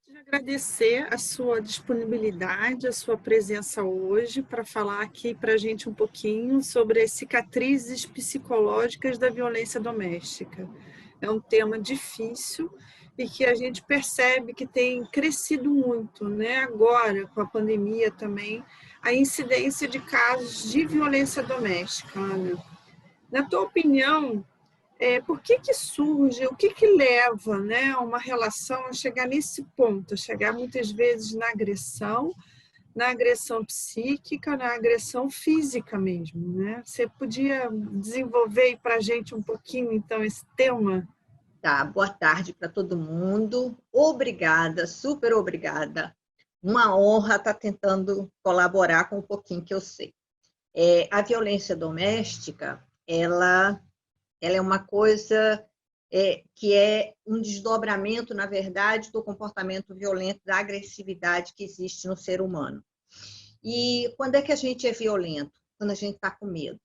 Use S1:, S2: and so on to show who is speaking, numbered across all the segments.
S1: De agradecer a sua disponibilidade, a sua presença hoje para falar aqui para a gente um pouquinho sobre as cicatrizes psicológicas da violência doméstica. É um tema difícil e que a gente percebe que tem crescido muito, né? Agora, com a pandemia também, a incidência de casos de violência doméstica, Ana. Na tua opinião, por que que surge, o que que leva, né, uma relação a chegar nesse ponto, a chegar muitas vezes na agressão psíquica, na agressão física mesmo, né? Você podia desenvolver para a gente um pouquinho, então, esse tema?
S2: Tá, boa tarde para todo mundo. Obrigada, super obrigada. Uma honra estar tentando colaborar com um pouquinho que eu sei. A violência doméstica, ela é uma coisa que é um desdobramento, na verdade, do comportamento violento, da agressividade que existe no ser humano. E quando é que a gente é violento? Quando a gente está com medo.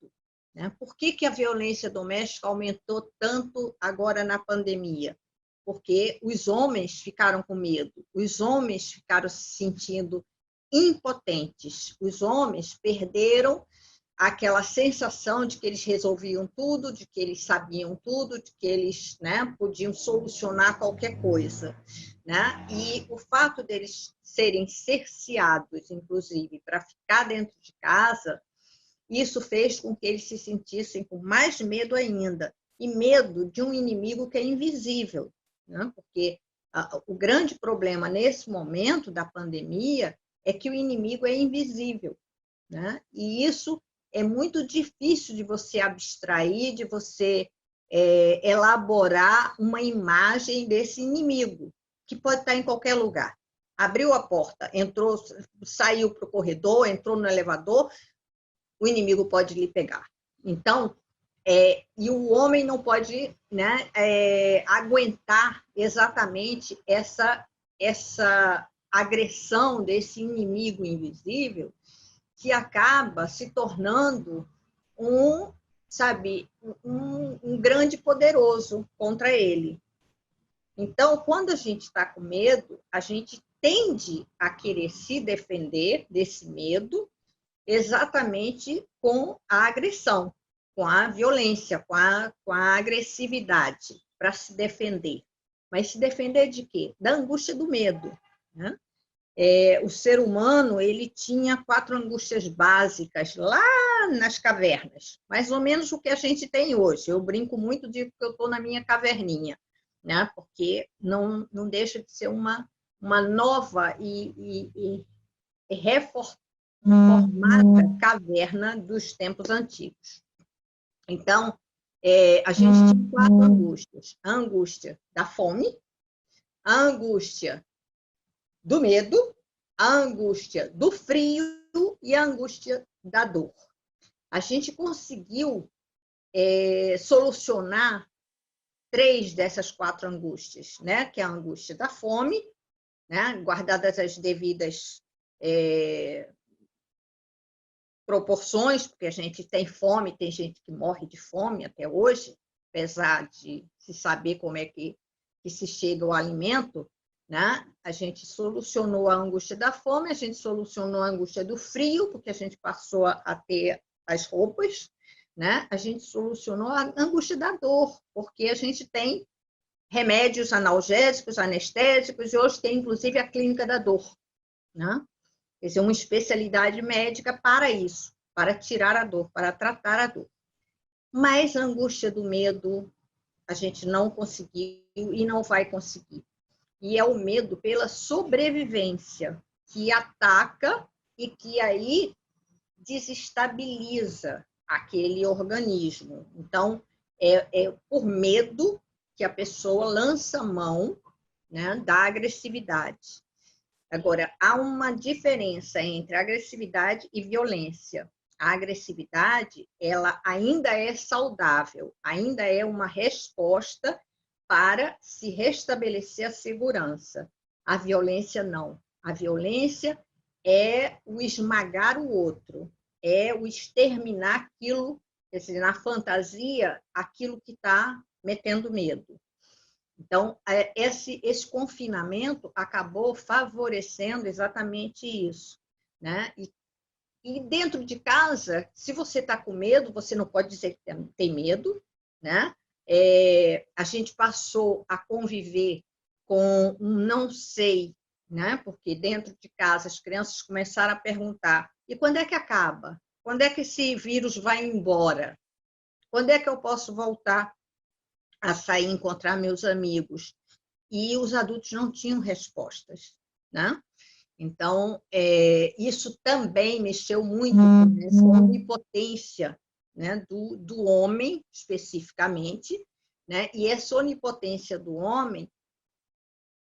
S2: Né? Por que que a violência doméstica aumentou tanto agora na pandemia? Porque os homens ficaram com medo, os homens ficaram se sentindo impotentes, os homens perderam aquela sensação de que eles resolviam tudo, de que eles sabiam tudo, de que eles, né, podiam solucionar qualquer coisa. Né? E o fato deles serem cerceados, inclusive, para ficar dentro de casa, isso fez com que eles se sentissem com mais medo ainda, e medo de um inimigo que é invisível. Né? Porque o grande problema nesse momento da pandemia é que o inimigo é invisível. Né? E isso é muito difícil de você abstrair, de você elaborar uma imagem desse inimigo, que pode estar em qualquer lugar. Abriu a porta, entrou, saiu para o corredor, entrou no elevador, o inimigo pode lhe pegar. Então, e o homem não pode, né, aguentar exatamente essa agressão desse inimigo invisível, que acaba se tornando um grande poderoso contra ele. Então, quando a gente está com medo, a gente tende a querer se defender desse medo exatamente com a agressão, com a violência, com a agressividade, para se defender. Mas se defender de quê? Da angústia do medo. Né? O ser humano ele tinha 4 angústias básicas lá nas cavernas, mais ou menos o que a gente tem hoje. Eu brinco muito de que eu estou na minha caverninha, né? Porque não deixa de ser uma nova e reformada caverna dos tempos antigos. Então, a gente tinha 4 angústias. A angústia da fome, a angústia do medo, a angústia do frio e a angústia da dor. A gente conseguiu solucionar 3 dessas 4 angústias, né? Que é a angústia da fome, né? Guardadas as devidas proporções, porque a gente tem fome, tem gente que morre de fome até hoje, apesar de se saber como é que se chega ao alimento. Né? A gente solucionou a angústia da fome, a gente solucionou a angústia do frio, porque a gente passou a ter as roupas, né? A gente solucionou a angústia da dor, porque a gente tem remédios analgésicos, anestésicos, e hoje tem inclusive a clínica da dor. Né? Quer dizer, uma especialidade médica para isso, para tirar a dor, para tratar a dor. Mas a angústia do medo a gente não conseguiu e não vai conseguir. E é o medo pela sobrevivência, que ataca e que aí desestabiliza aquele organismo. Então, é por medo que a pessoa lança mão, né, da agressividade. Agora, há uma diferença entre agressividade e violência. A agressividade, ela ainda é saudável, ainda é uma resposta para se restabelecer a segurança. A violência, não. A violência é o esmagar o outro, é o exterminar aquilo, quer dizer, na fantasia, aquilo que está metendo medo. Então, esse confinamento acabou favorecendo exatamente isso, né? E dentro de casa, se você está com medo, você não pode dizer que tem medo, né? A gente passou a conviver com um não sei, né? Porque dentro de casa as crianças começaram a perguntar: e quando é que acaba? Quando é que esse vírus vai embora? Quando é que eu posso voltar a sair, encontrar meus amigos? E os adultos não tinham respostas, né? Então, isso também mexeu muito com essa onipotência, né, do homem, especificamente, né? E essa onipotência do homem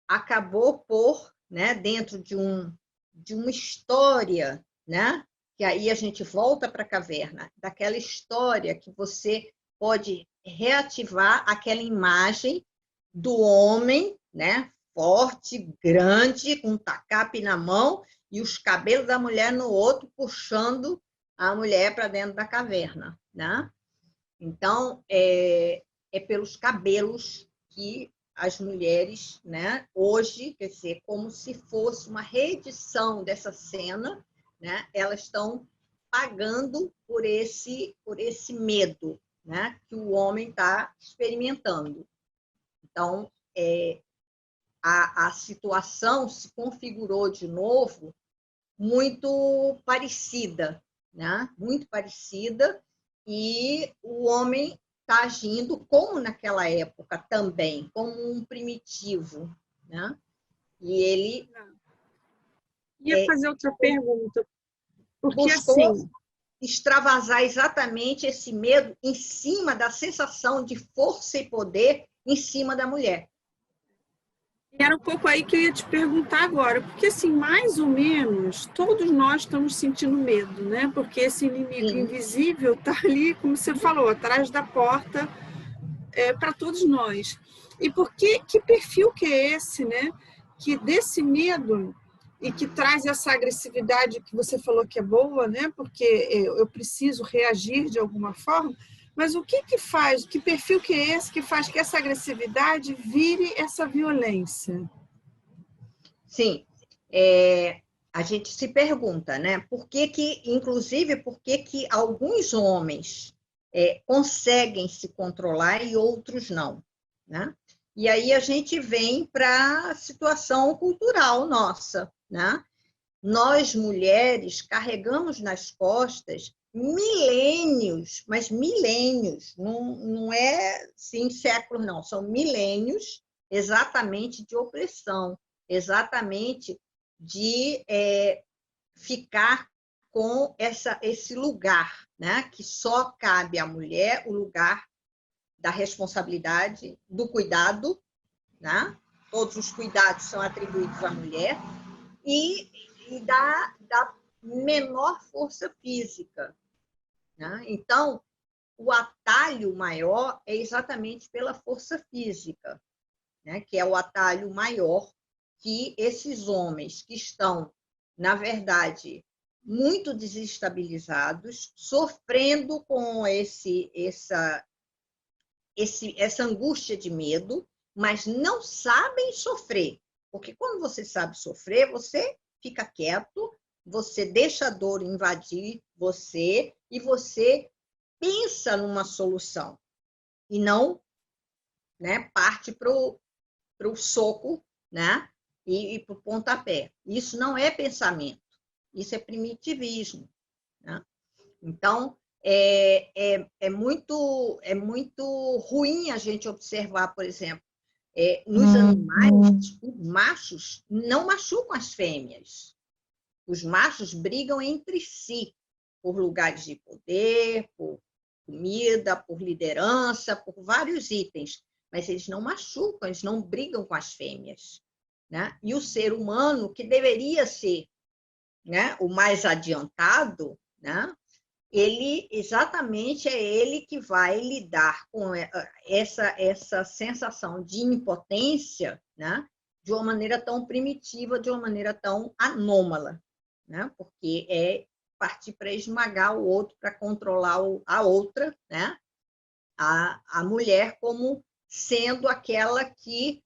S2: acabou por, né, dentro de uma história, né? Que aí a gente volta para a caverna, daquela história que você pode reativar aquela imagem do homem, né? Forte, grande, com um tacape na mão e os cabelos da mulher no outro, puxando a mulher para dentro da caverna, né? Então, é pelos cabelos que as mulheres, né, hoje, quer dizer, como se fosse uma reedição dessa cena, né, elas estão pagando por esse medo, né, que o homem está experimentando. Então, a situação se configurou de novo muito parecida, né? Muito parecida, e o homem está agindo como naquela época também, como um primitivo, né? E ele
S1: Ia fazer outra pergunta, porque
S2: buscou
S1: assim,
S2: extravasar exatamente esse medo em cima da sensação de força e poder em cima da mulher.
S1: era um pouco aí que eu ia te perguntar agora, porque assim, mais ou menos, todos nós estamos sentindo medo, né? Porque esse inimigo
S2: Sim,
S1: invisível está ali, como você falou, atrás da porta, para todos nós. E por que perfil que é esse, né? Que desse medo e que traz essa agressividade que você falou que é boa, né? Porque eu preciso reagir de alguma forma. Mas o que faz, que perfil que é esse que faz que essa agressividade vire essa violência?
S2: sim. A gente se pergunta, né? Inclusive, por que alguns homens conseguem se controlar e outros não, né? E aí a gente vem para a situação cultural nossa, né? Nós, mulheres, carregamos nas costas milênios, mas milênios, não é sim séculos, não, são milênios exatamente de opressão, exatamente de ficar com esse lugar, né? Que só cabe à mulher, o lugar da responsabilidade, do cuidado, né? Todos os cuidados são atribuídos à mulher, e da menor força física, né? Então, o atalho maior é exatamente pela força física, né? Que é o atalho maior que esses homens que estão, na verdade, muito desestabilizados, sofrendo com essa angústia de medo, mas não sabem sofrer. Porque quando você sabe sofrer, você fica quieto, você deixa a dor invadir você e você pensa numa solução e não, né, parte para o soco, né, e para o pontapé. Isso não é pensamento, isso é primitivismo, né? Então, muito ruim a gente observar, por exemplo, nos animais, os machos não machucam as fêmeas. Os machos brigam entre si, por lugares de poder, por comida, por liderança, por vários itens, mas eles não machucam, eles não brigam com as fêmeas, né? E o ser humano, que deveria ser, né, o mais adiantado, né? Ele exatamente é ele que vai lidar com essa sensação de impotência, né? De uma maneira tão primitiva, de uma maneira tão anômala, né? Porque é partir para esmagar o outro, para controlar a outra, né? A mulher como sendo aquela que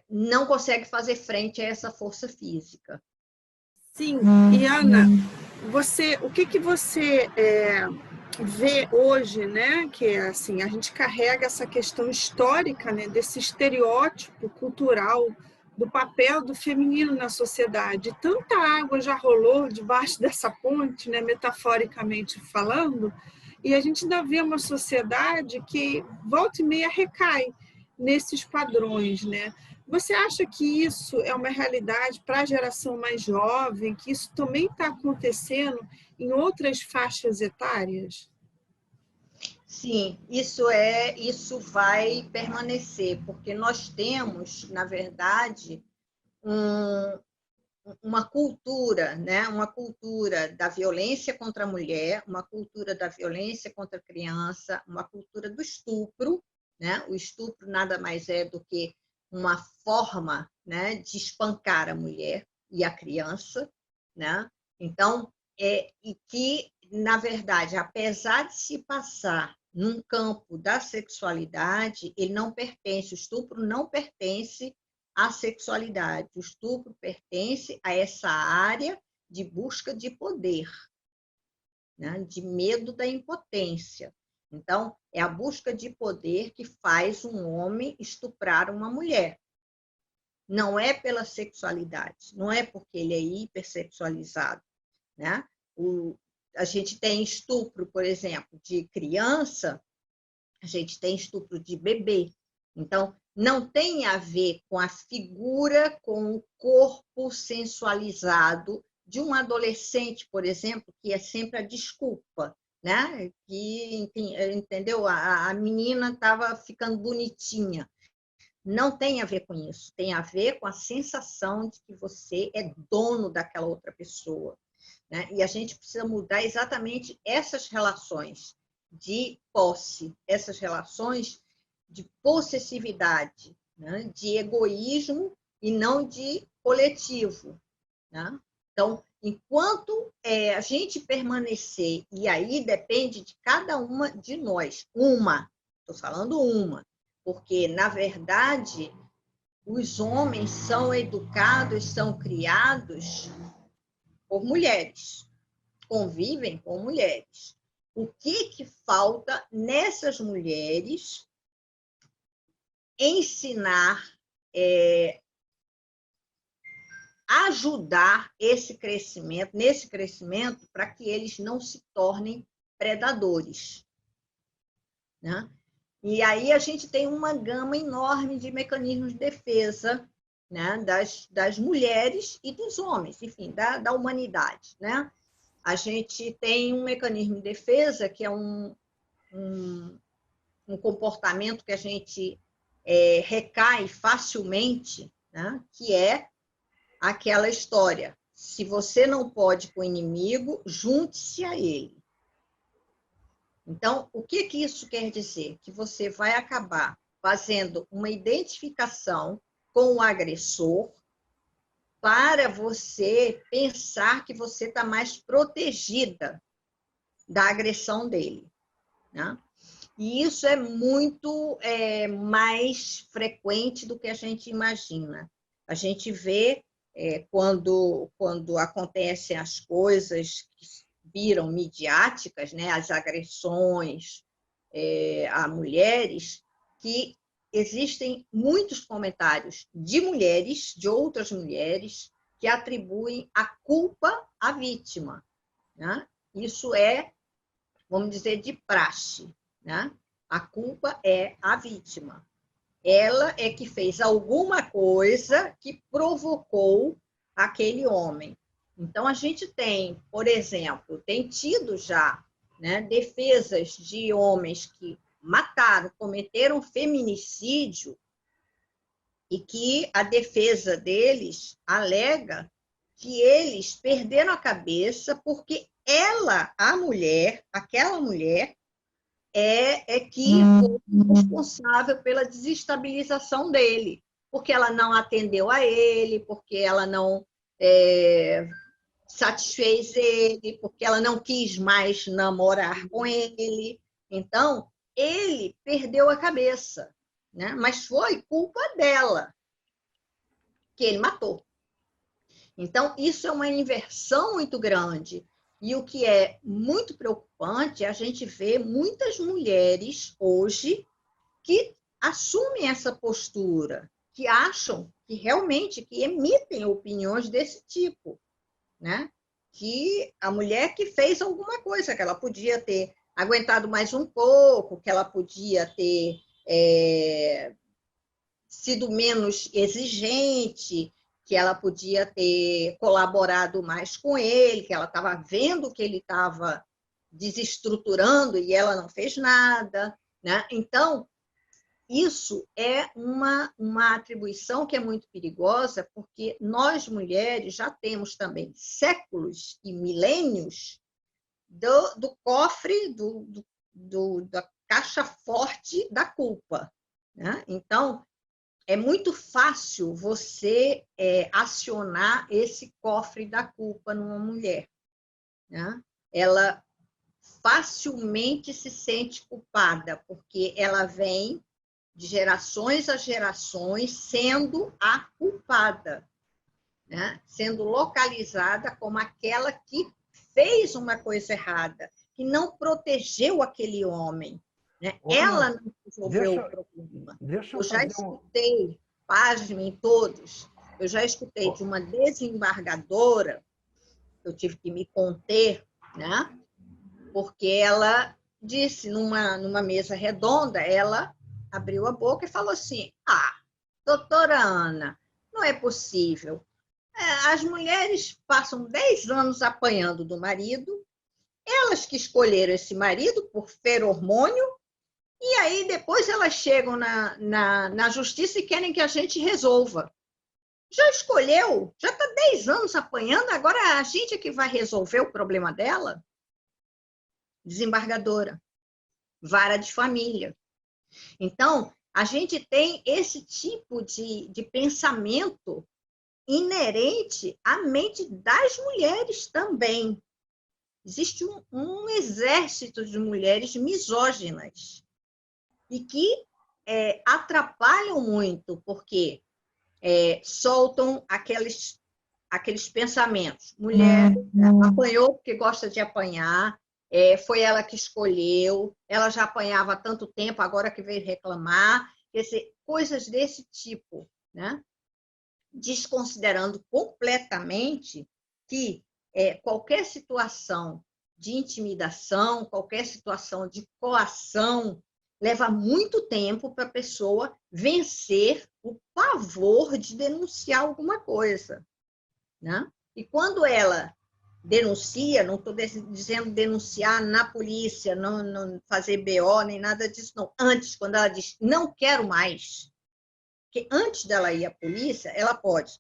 S2: não consegue fazer frente a essa força física.
S1: Sim, e Ana, o que você vê hoje, né? Que é assim, a gente carrega essa questão histórica, né? Desse estereótipo cultural do papel do feminino na sociedade. Tanta água já rolou debaixo dessa ponte, né? Metaforicamente falando, e a gente ainda vê uma sociedade que volta e meia recai nesses padrões, né? Você acha que isso é uma realidade para a geração mais jovem, que isso também está acontecendo em outras faixas etárias?
S2: Sim, isso vai permanecer, porque nós temos, na verdade, uma cultura, né? Uma cultura da violência contra a mulher, uma cultura da violência contra a criança, uma cultura do estupro, né? O estupro nada mais é do que uma forma, né, de espancar a mulher e a criança, né? Então, e que, na verdade, apesar de se passar num campo da sexualidade, ele não pertence, o estupro não pertence à sexualidade. O estupro pertence a essa área de busca de poder, né? De medo da impotência. Então, é a busca de poder que faz um homem estuprar uma mulher. Não é pela sexualidade, não é porque ele é hipersexualizado, né? A gente tem estupro, por exemplo, de criança, a gente tem estupro de bebê. Então, não tem a ver com a figura, com o corpo sensualizado de um adolescente, por exemplo, que é sempre a desculpa, né? Que, entendeu? A menina estava ficando bonitinha. Não tem a ver com isso, tem a ver com a sensação de que você é dono daquela outra pessoa, né? E a gente precisa mudar exatamente essas relações de posse, essas relações de possessividade, né? De egoísmo e não de coletivo, né? Então, enquanto a gente permanecer, e aí depende de cada uma de nós, estou falando uma, porque, na verdade, os homens são educados, são criados por mulheres, convivem com mulheres. O que falta nessas mulheres ensinar, ajudar nesse crescimento, para que eles não se tornem predadores, né? E aí a gente tem uma gama enorme de mecanismos de defesa, né? das mulheres e dos homens, enfim, da humanidade, né? A gente tem um mecanismo de defesa que é um comportamento que a gente recai facilmente, né? Que é aquela história: se você não pode com o inimigo, junte-se a ele. Então, o que isso quer dizer? Que você vai acabar fazendo uma identificação com o agressor para você pensar que você está mais protegida da agressão dele, né? E isso é muito mais frequente do que a gente imagina. A gente vê quando acontecem as coisas que viram midiáticas, né, as agressões a mulheres, que existem muitos comentários de mulheres, de outras mulheres, que atribuem a culpa à vítima, né? Isso é, vamos dizer, de praxe, né? A culpa é a vítima. Ela é que fez alguma coisa que provocou aquele homem. Então, a gente tem, por exemplo, tem tido já, né, defesas de homens que mataram, cometeram feminicídio, e que a defesa deles alega que eles perderam a cabeça porque ela, a mulher, aquela mulher, é que foi responsável pela desestabilização dele, porque ela não atendeu a ele, porque ela não satisfez ele, porque ela não quis mais namorar com ele. Então, ele perdeu a cabeça, né? Mas foi culpa dela que ele matou. Então, isso é uma inversão muito grande. E o que é muito preocupante é a gente ver muitas mulheres hoje que assumem essa postura, que acham que realmente que emitem opiniões desse tipo, né? Que a mulher que fez alguma coisa, que ela podia ter aguentado mais um pouco, que ela podia ter sido menos exigente, que ela podia ter colaborado mais com ele, que ela estava vendo que ele estava desestruturando e ela não fez nada, né? Então, isso é uma atribuição que é muito perigosa, porque nós, mulheres, já temos também séculos e milênios do cofre, da caixa forte da culpa, né? Então, é muito fácil você acionar esse cofre da culpa numa mulher, né? Ela facilmente se sente culpada, porque ela vem de gerações a gerações sendo a culpada, né? Sendo localizada como aquela que fez uma coisa errada, que não protegeu aquele homem, né? Ela não resolveu o problema.
S3: Deixa
S2: Eu
S3: eu
S2: já
S3: fazer
S2: escutei, pasmem todos, eu já escutei de uma desembargadora, eu tive que me conter, né? Porque ela disse numa mesa redonda, ela abriu a boca e falou assim: doutora Ana, não é possível. As mulheres passam 10 anos apanhando do marido, elas que escolheram esse marido por feromônio, e aí depois elas chegam na justiça e querem que a gente resolva. Já escolheu, já está 10 anos apanhando, agora a gente é que vai resolver o problema dela? Desembargadora, vara de família. Então, a gente tem esse tipo de pensamento inerente à mente das mulheres também. Existe um exército de mulheres misóginas e que atrapalham muito, porque soltam aqueles pensamentos. Mulher apanhou porque gosta de apanhar, foi ela que escolheu, ela já apanhava há tanto tempo, agora que veio reclamar. Quer dizer, coisas desse tipo, né? Desconsiderando completamente que qualquer situação de intimidação, qualquer situação de coação, leva muito tempo para a pessoa vencer o pavor de denunciar alguma coisa, né? E quando ela denuncia, não estou dizendo denunciar na polícia, não fazer BO, nem nada disso, não. Antes, quando ela diz, não quero mais, porque antes dela ir à polícia, ela pode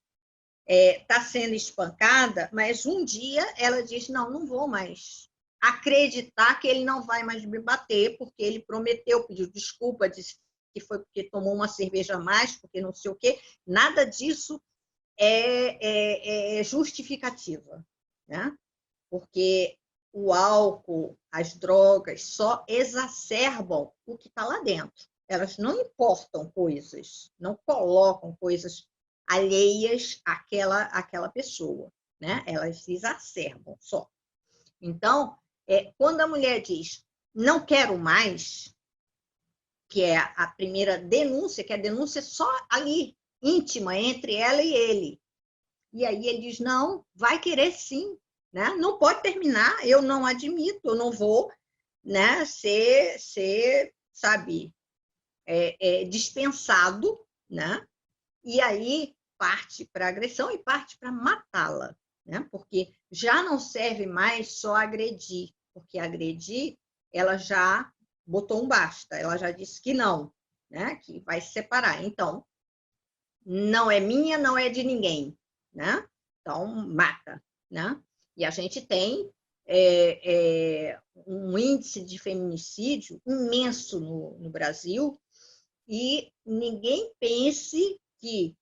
S2: estar sendo espancada, mas um dia ela diz, não vou mais acreditar que ele não vai mais me bater, porque ele prometeu, pediu desculpa, disse que foi porque tomou uma cerveja a mais, porque não sei o quê. Nada disso é justificativa, né? Porque o álcool, as drogas só exacerbam o que está lá dentro. Elas não importam coisas, não colocam coisas alheias àquela pessoa, né? Elas exacerbam só. Então, quando a mulher diz não quero mais, que é a primeira denúncia, que a denúncia é só ali, íntima, entre ela e ele. E aí ele diz, não, vai querer sim, né? Não pode terminar, eu não admito, eu não vou, né, ser sabe, dispensado, né? E aí parte para agressão e parte para matá-la, né? Porque já não serve mais só agredir, porque agredir, ela já botou um basta, ela já disse que não, né? Que vai se separar. Então, não é minha, não é de ninguém, né? Então, mata, né? E a gente tem um índice de feminicídio imenso no Brasil, e ninguém pense que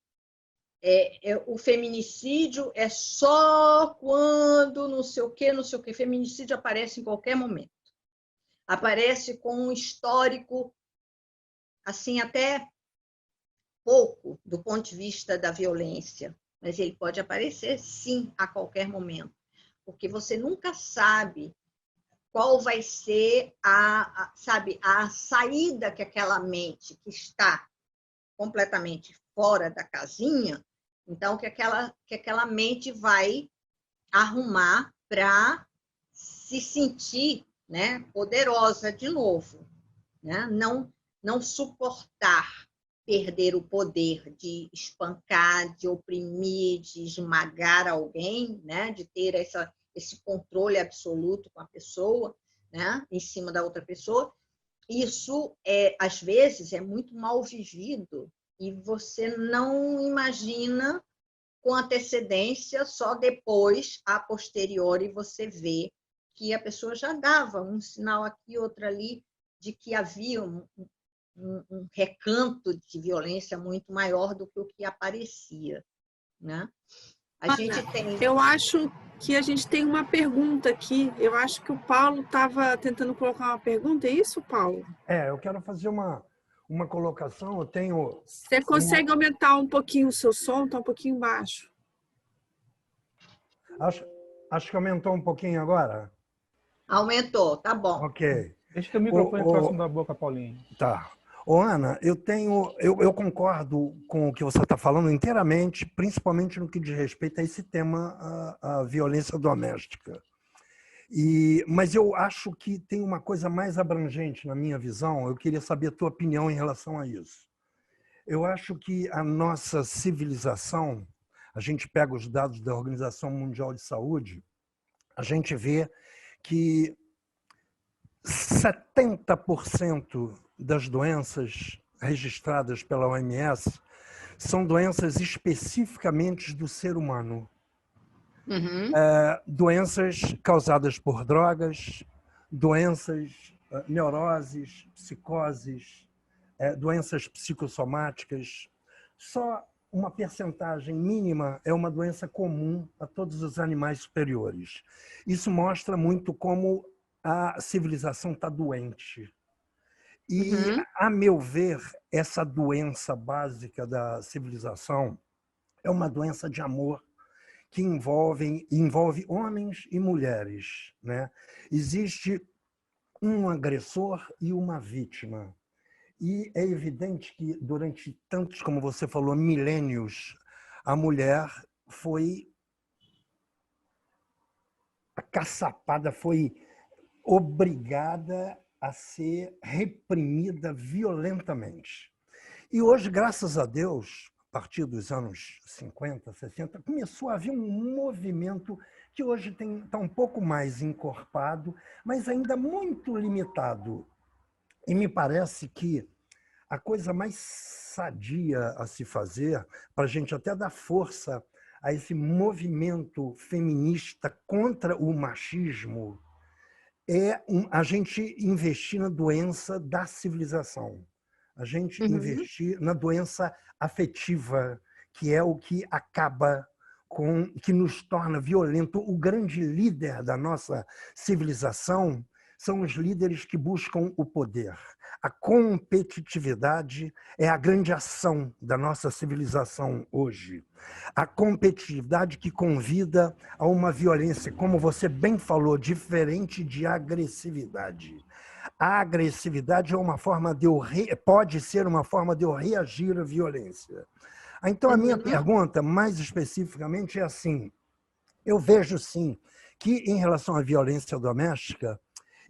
S2: o feminicídio é só quando não sei o quê. Feminicídio aparece em qualquer momento. aparece com um histórico, assim, até pouco do ponto de vista da violência, mas ele pode aparecer, sim, a qualquer momento, porque você nunca sabe qual vai ser sabe, a saída que aquela mente que está completamente fora da casinha, então que aquela mente vai arrumar para se sentir, né, poderosa de novo, né? Não suportar perder o poder de espancar, de oprimir, de esmagar alguém, né? De ter esse controle absoluto com a pessoa, né? Em cima da outra pessoa. Isso, às vezes, é muito mal vivido e você não imagina com antecedência, só depois, a posteriori, você vê que a pessoa já dava um sinal aqui, outro ali, de que havia um recanto de violência muito maior do que o que aparecia, né? A gente tem...
S1: Eu acho que a gente tem uma pergunta aqui. Eu acho que o Paulo estava tentando colocar uma pergunta. É isso, Paulo?
S3: Eu quero fazer uma colocação. Eu tenho...
S1: Você consegue aumentar um pouquinho o seu som? Está um pouquinho baixo.
S3: Acho que aumentou um pouquinho agora.
S2: Aumentou, tá bom.
S3: Ok.
S4: Deixa o microfone próximo da boca, Paulinho.
S3: Tá. Ô, Ana, eu concordo com o que você está falando inteiramente, principalmente no que diz respeito a esse tema, a violência doméstica. Mas eu acho que tem uma coisa mais abrangente na minha visão. Eu queria saber a tua opinião em relação a isso. Eu acho que a nossa civilização, a gente pega os dados da Organização Mundial de Saúde, a gente vê que 70% das doenças registradas pela OMS são doenças especificamente do ser humano.
S2: Uhum.
S3: Doenças causadas por drogas, doenças, neuroses, psicoses, doenças psicossomáticas. Só uma percentagem mínima é uma doença comum a todos os animais superiores. Isso mostra muito como a civilização está doente. E, a meu ver, essa doença básica da civilização é uma doença de amor que envolve homens e mulheres, né? Existe um agressor e uma vítima. E é evidente que durante tantos, como você falou, milênios, a mulher foi acaçapada, foi obrigada a ser reprimida violentamente. E hoje, graças a Deus, a partir dos anos 50, 60, começou a haver um movimento que hoje está um pouco mais encorpado, mas ainda muito limitado. E me parece que a coisa mais sadia a se fazer, para a gente até dar força a esse movimento feminista contra o machismo, é a gente investir na doença da civilização. A gente investir na doença afetiva, que é o que acaba com, que nos torna violento. O grande líder da nossa civilização são os líderes que buscam o poder. A competitividade é a grande ação da nossa civilização hoje. A competitividade que convida a uma violência, como você bem falou, diferente de agressividade. A agressividade é uma forma pode ser uma forma de eu reagir à violência. Então, a minha pergunta, mais especificamente, é assim: eu vejo, sim, que em relação à violência doméstica,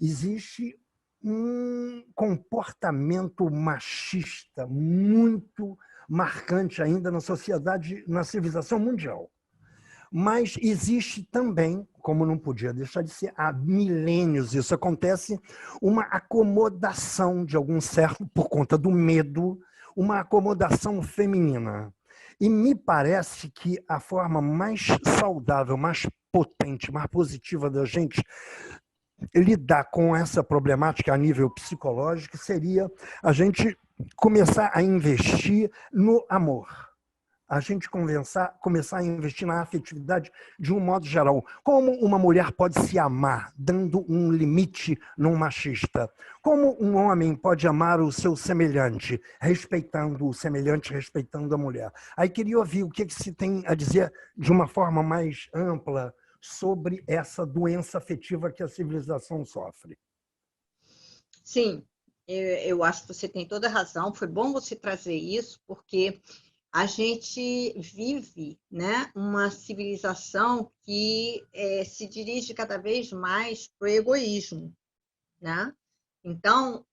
S3: existe um comportamento machista muito marcante ainda na sociedade, na civilização mundial. Mas existe também, como não podia deixar de ser, há milênios isso acontece, uma acomodação de algum certo, por conta do medo, uma acomodação feminina. E me parece que a forma mais saudável, mais potente, mais positiva da gente lidar com essa problemática a nível psicológico seria a gente começar a investir no amor. a gente começar a investir na afetividade de um modo geral. Como uma mulher pode se amar, dando um limite num machista? Como um homem pode amar o seu semelhante, respeitando o semelhante, respeitando a mulher? Aí queria ouvir o que se tem a dizer de uma forma mais ampla sobre essa doença afetiva que a civilização sofre.
S2: Sim, eu acho que você tem toda a razão. Foi bom você trazer isso, porque a gente vive, né, uma civilização que se dirige cada vez mais para o egoísmo, né? Então,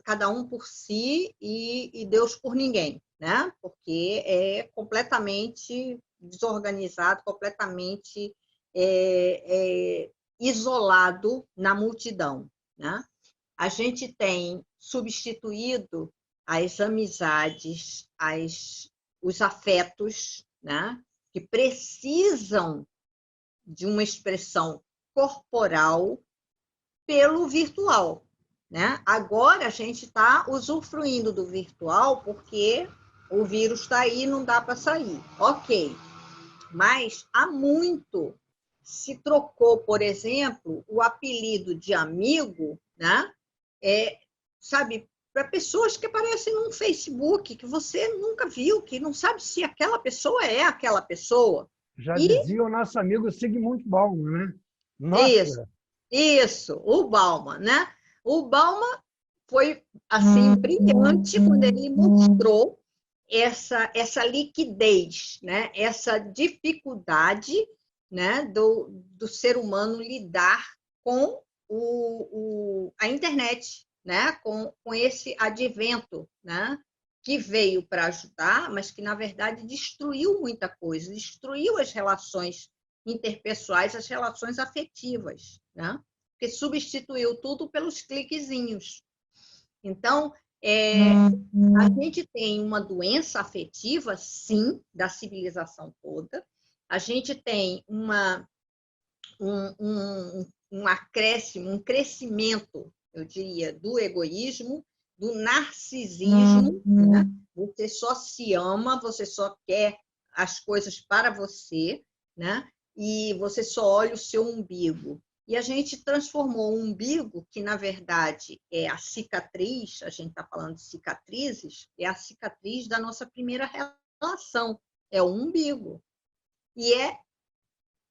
S2: cada um por si e Deus por ninguém, né? Porque é completamente desorganizado, completamente isolado na multidão, né? A gente tem substituído as amizades, os afetos, né, que precisam de uma expressão corporal pelo virtual, né? Agora a gente está usufruindo do virtual porque o vírus está aí e não dá para sair. Ok, mas há muito se trocou, por exemplo, o apelido de amigo, né? Sabe, para pessoas que aparecem no Facebook, que você nunca viu, que não sabe se aquela pessoa é aquela pessoa.
S3: Já dizia o nosso amigo Sigmund Bauman, né?
S2: Nossa! Isso, o Bauman, né? O Bauman foi, assim, brilhante quando ele mostrou essa liquidez, né? Essa dificuldade, né? do ser humano lidar com a internet, né? Com esse advento, né? Que veio para ajudar, mas que, na verdade, destruiu muita coisa, destruiu as relações interpessoais, as relações afetivas, né? Porque substituiu tudo pelos cliquezinhos. Então, a gente tem uma doença afetiva, sim, da civilização toda. A gente tem um acréscimo, um crescimento, eu diria, do egoísmo, do narcisismo, né? Você só se ama, você só quer as coisas para você, né? E você só olha o seu umbigo. E a gente transformou o umbigo, que na verdade é a cicatriz, a gente está falando de cicatrizes, é a cicatriz da nossa primeira relação, é o umbigo. E é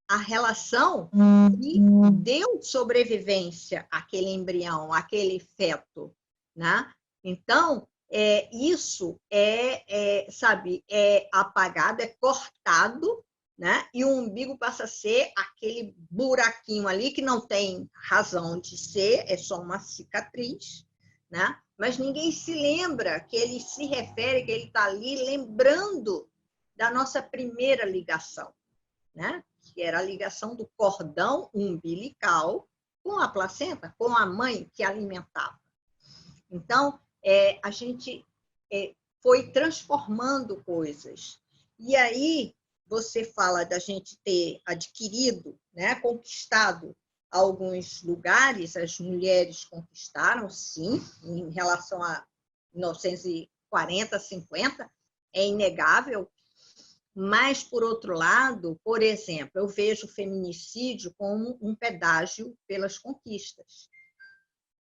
S2: a relação que deu sobrevivência àquele embrião, àquele feto, né? Então, isso sabe, é apagado, é cortado, né? E o umbigo passa a ser aquele buraquinho ali que não tem razão de ser, é só uma cicatriz, né? Mas ninguém se lembra que ele se refere, que ele está ali lembrando da nossa primeira ligação, né? Que era a ligação do cordão umbilical com a placenta, com a mãe que alimentava. Então, a gente foi transformando coisas. E aí, você fala da gente ter adquirido, né, conquistado alguns lugares, as mulheres conquistaram, sim, em relação a 1940, 50, é inegável. Mas, por outro lado, por exemplo, eu vejo o feminicídio como um pedágio pelas conquistas.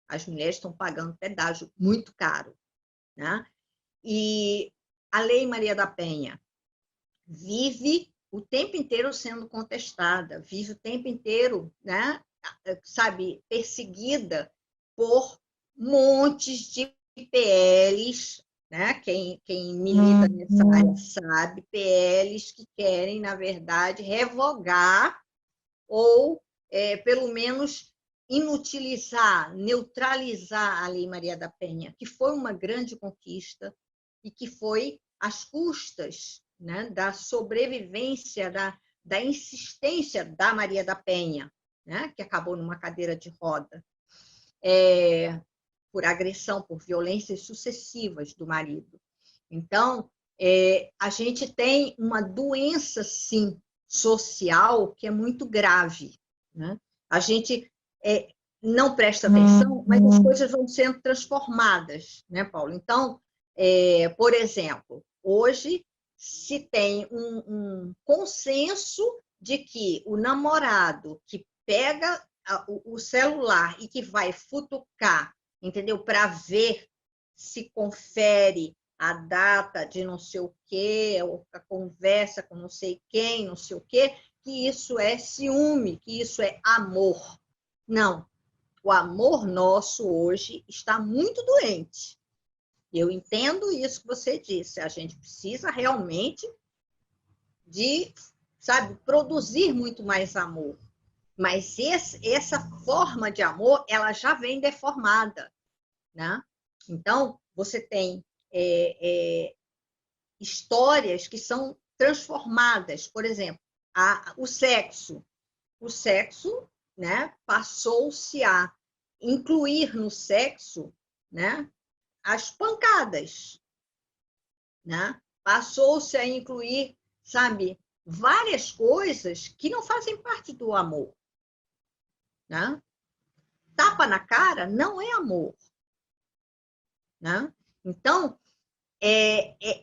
S2: As mulheres estão pagando pedágio muito caro, né? E a Lei Maria da Penha vive o tempo inteiro sendo contestada, vive o tempo inteiro, né? Sabe, perseguida por montes de PLs, né? Quem milita nessa área sabe, PLs que querem, na verdade, revogar ou, pelo menos, inutilizar, neutralizar a Lei Maria da Penha, que foi uma grande conquista e que foi às custas, né, da sobrevivência, da insistência da Maria da Penha, né, que acabou numa cadeira de roda, por agressão, por violências sucessivas do marido. Então, a gente tem uma doença, sim, social que é muito grave, né? A gente não presta atenção, mas as coisas vão sendo transformadas, né, Paulo? Então, por exemplo, hoje se tem um consenso de que o namorado que pega o celular e que vai futucar, entendeu? Para ver se confere a data de não sei o quê, ou a conversa com não sei quem, não sei o quê, que isso é ciúme, que isso é amor. Não. O amor nosso hoje está muito doente. Eu entendo isso que você disse. A gente precisa realmente de, sabe, produzir muito mais amor. Mas essa forma de amor, ela já vem deformada, né? Então, você tem histórias que são transformadas. Por exemplo, o sexo. O sexo, né, passou-se a incluir no sexo, né, as pancadas, né? Passou-se a incluir, sabe, várias coisas que não fazem parte do amor, né? Tapa na cara não é amor, né? Então,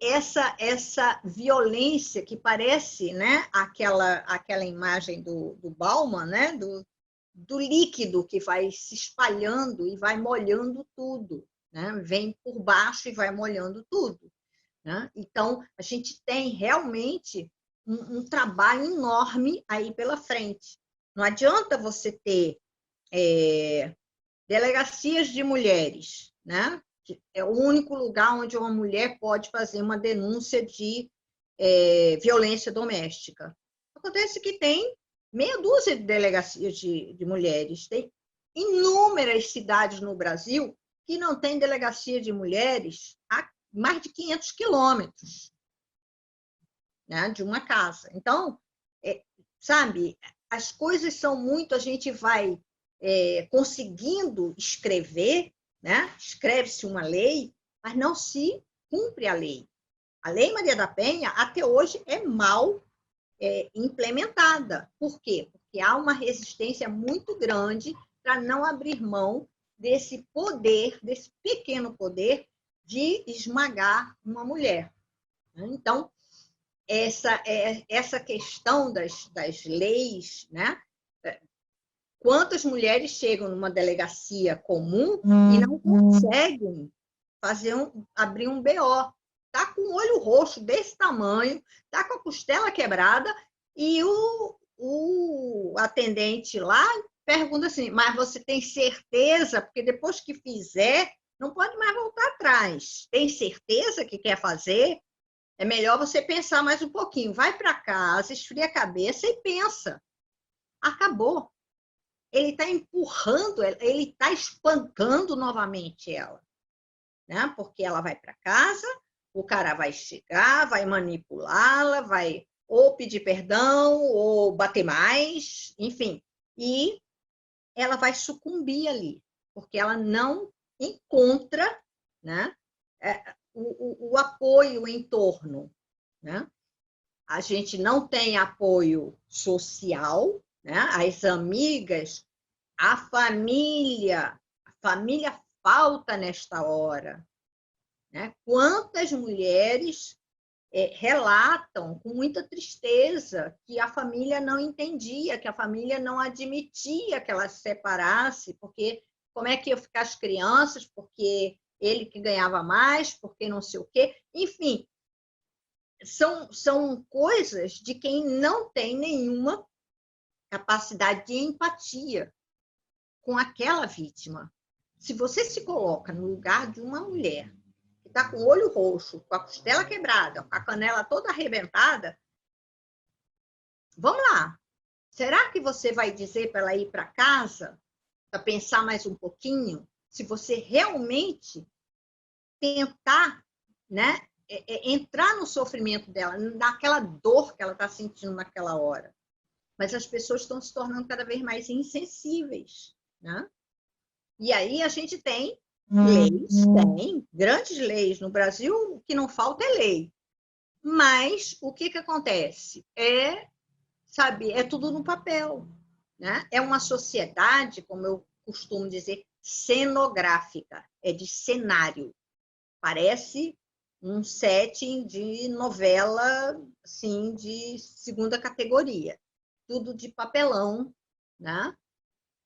S2: essa violência que parece, né, aquela imagem do Bauman, né, do líquido que vai se espalhando e vai molhando tudo, né? Vem por baixo e vai molhando tudo, né? Então, a gente tem realmente um trabalho enorme aí pela frente. Não adianta você ter delegacias de mulheres, né? É o único lugar onde uma mulher pode fazer uma denúncia de violência doméstica. Acontece que tem meia dúzia de delegacias de mulheres. Tem inúmeras cidades no Brasil que não tem delegacia de mulheres a mais de 500 quilômetros, né, de uma casa. Então, sabe, as coisas são muito... A gente vai conseguindo escrever, né? Escreve-se uma lei, mas não se cumpre a lei. A Lei Maria da Penha, até hoje, é mal implementada. Por quê? Porque há uma resistência muito grande para não abrir mão desse poder, desse pequeno poder de esmagar uma mulher. Então, essa questão das leis, né? Quantas mulheres chegam numa delegacia comum e não conseguem abrir um BO? Está com o olho roxo desse tamanho, está com a costela quebrada e o atendente lá pergunta assim, mas você tem certeza? Porque depois que fizer, não pode mais voltar atrás. Tem certeza que quer fazer? É melhor você pensar mais um pouquinho. Vai para casa, esfria a cabeça e pensa. Acabou. Ele está empurrando, ele está espancando novamente ela, né? Porque ela vai para casa, o cara vai chegar, vai manipulá-la, vai ou pedir perdão, ou bater mais, enfim. E ela vai sucumbir ali, porque ela não encontra, né, o apoio em torno, né? A gente não tem apoio social, né? As amigas, a família falta nesta hora, né? Quantas mulheres relatam com muita tristeza que a família não entendia, que a família não admitia que ela se separasse, porque como é que iam ficar as crianças, porque ele que ganhava mais, porque não sei o quê. Enfim, são coisas de quem não tem nenhuma capacidade de empatia com aquela vítima. Se você se coloca no lugar de uma mulher que está com o olho roxo, com a costela quebrada, com a canela toda arrebentada, vamos lá. Será que você vai dizer para ela ir para casa, para pensar mais um pouquinho, se você realmente tentar, né, entrar no sofrimento dela, naquela dor que ela está sentindo naquela hora? Mas as pessoas estão se tornando cada vez mais insensíveis, né? E aí a gente tem leis, tem grandes leis no Brasil, o que não falta é lei. Mas o que acontece? Sabe, é tudo no papel, né? É uma sociedade, como eu costumo dizer, cenográfica, é de cenário. Parece um setting de novela, assim, de segunda categoria. Tudo de papelão, né?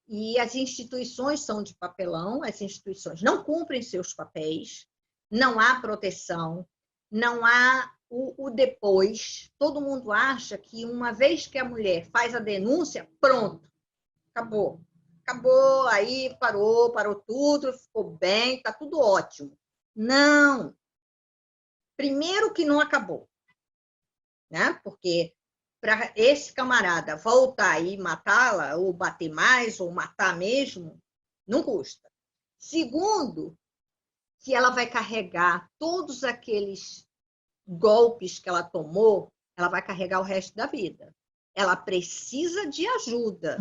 S2: E as instituições são de papelão, as instituições não cumprem seus papéis, não há proteção, não há o depois. Todo mundo acha que uma vez que a mulher faz a denúncia, pronto, acabou. Acabou, aí parou tudo, ficou bem, está tudo ótimo. Não. Primeiro que não acabou, né? Porque para esse camarada voltar e matá-la, ou bater mais, ou matar mesmo, não custa. Segundo, que ela vai carregar todos aqueles golpes que ela tomou, ela vai carregar o resto da vida. Ela precisa de ajuda,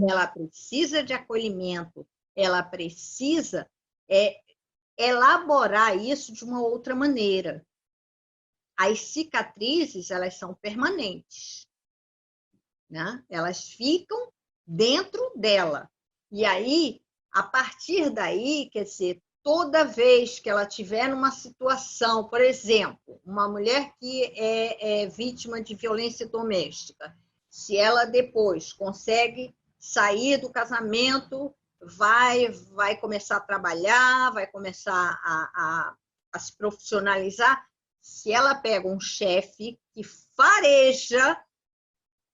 S2: ela precisa de acolhimento, ela precisa elaborar isso de uma outra maneira. As cicatrizes, elas são permanentes, né? Elas ficam dentro dela. E aí, a partir daí, quer dizer, toda vez que ela tiver numa situação, por exemplo, uma mulher que é vítima de violência doméstica, se ela depois consegue sair do casamento, vai começar a trabalhar, vai começar a se profissionalizar. Se ela pega um chefe que fareja,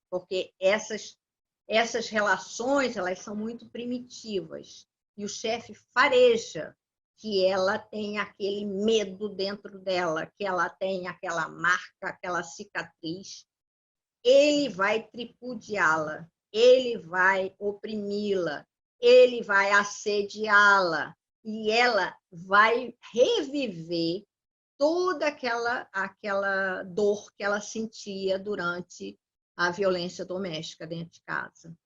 S2: porque essas relações elas são muito primitivas, e o chefe fareja que ela tem aquele medo dentro dela, que ela tem aquela marca, aquela cicatriz, ele vai tripudiá-la, ele vai oprimi-la, ele vai assediá-la, e ela vai reviver toda aquela dor que ela sentia durante a violência doméstica dentro de casa.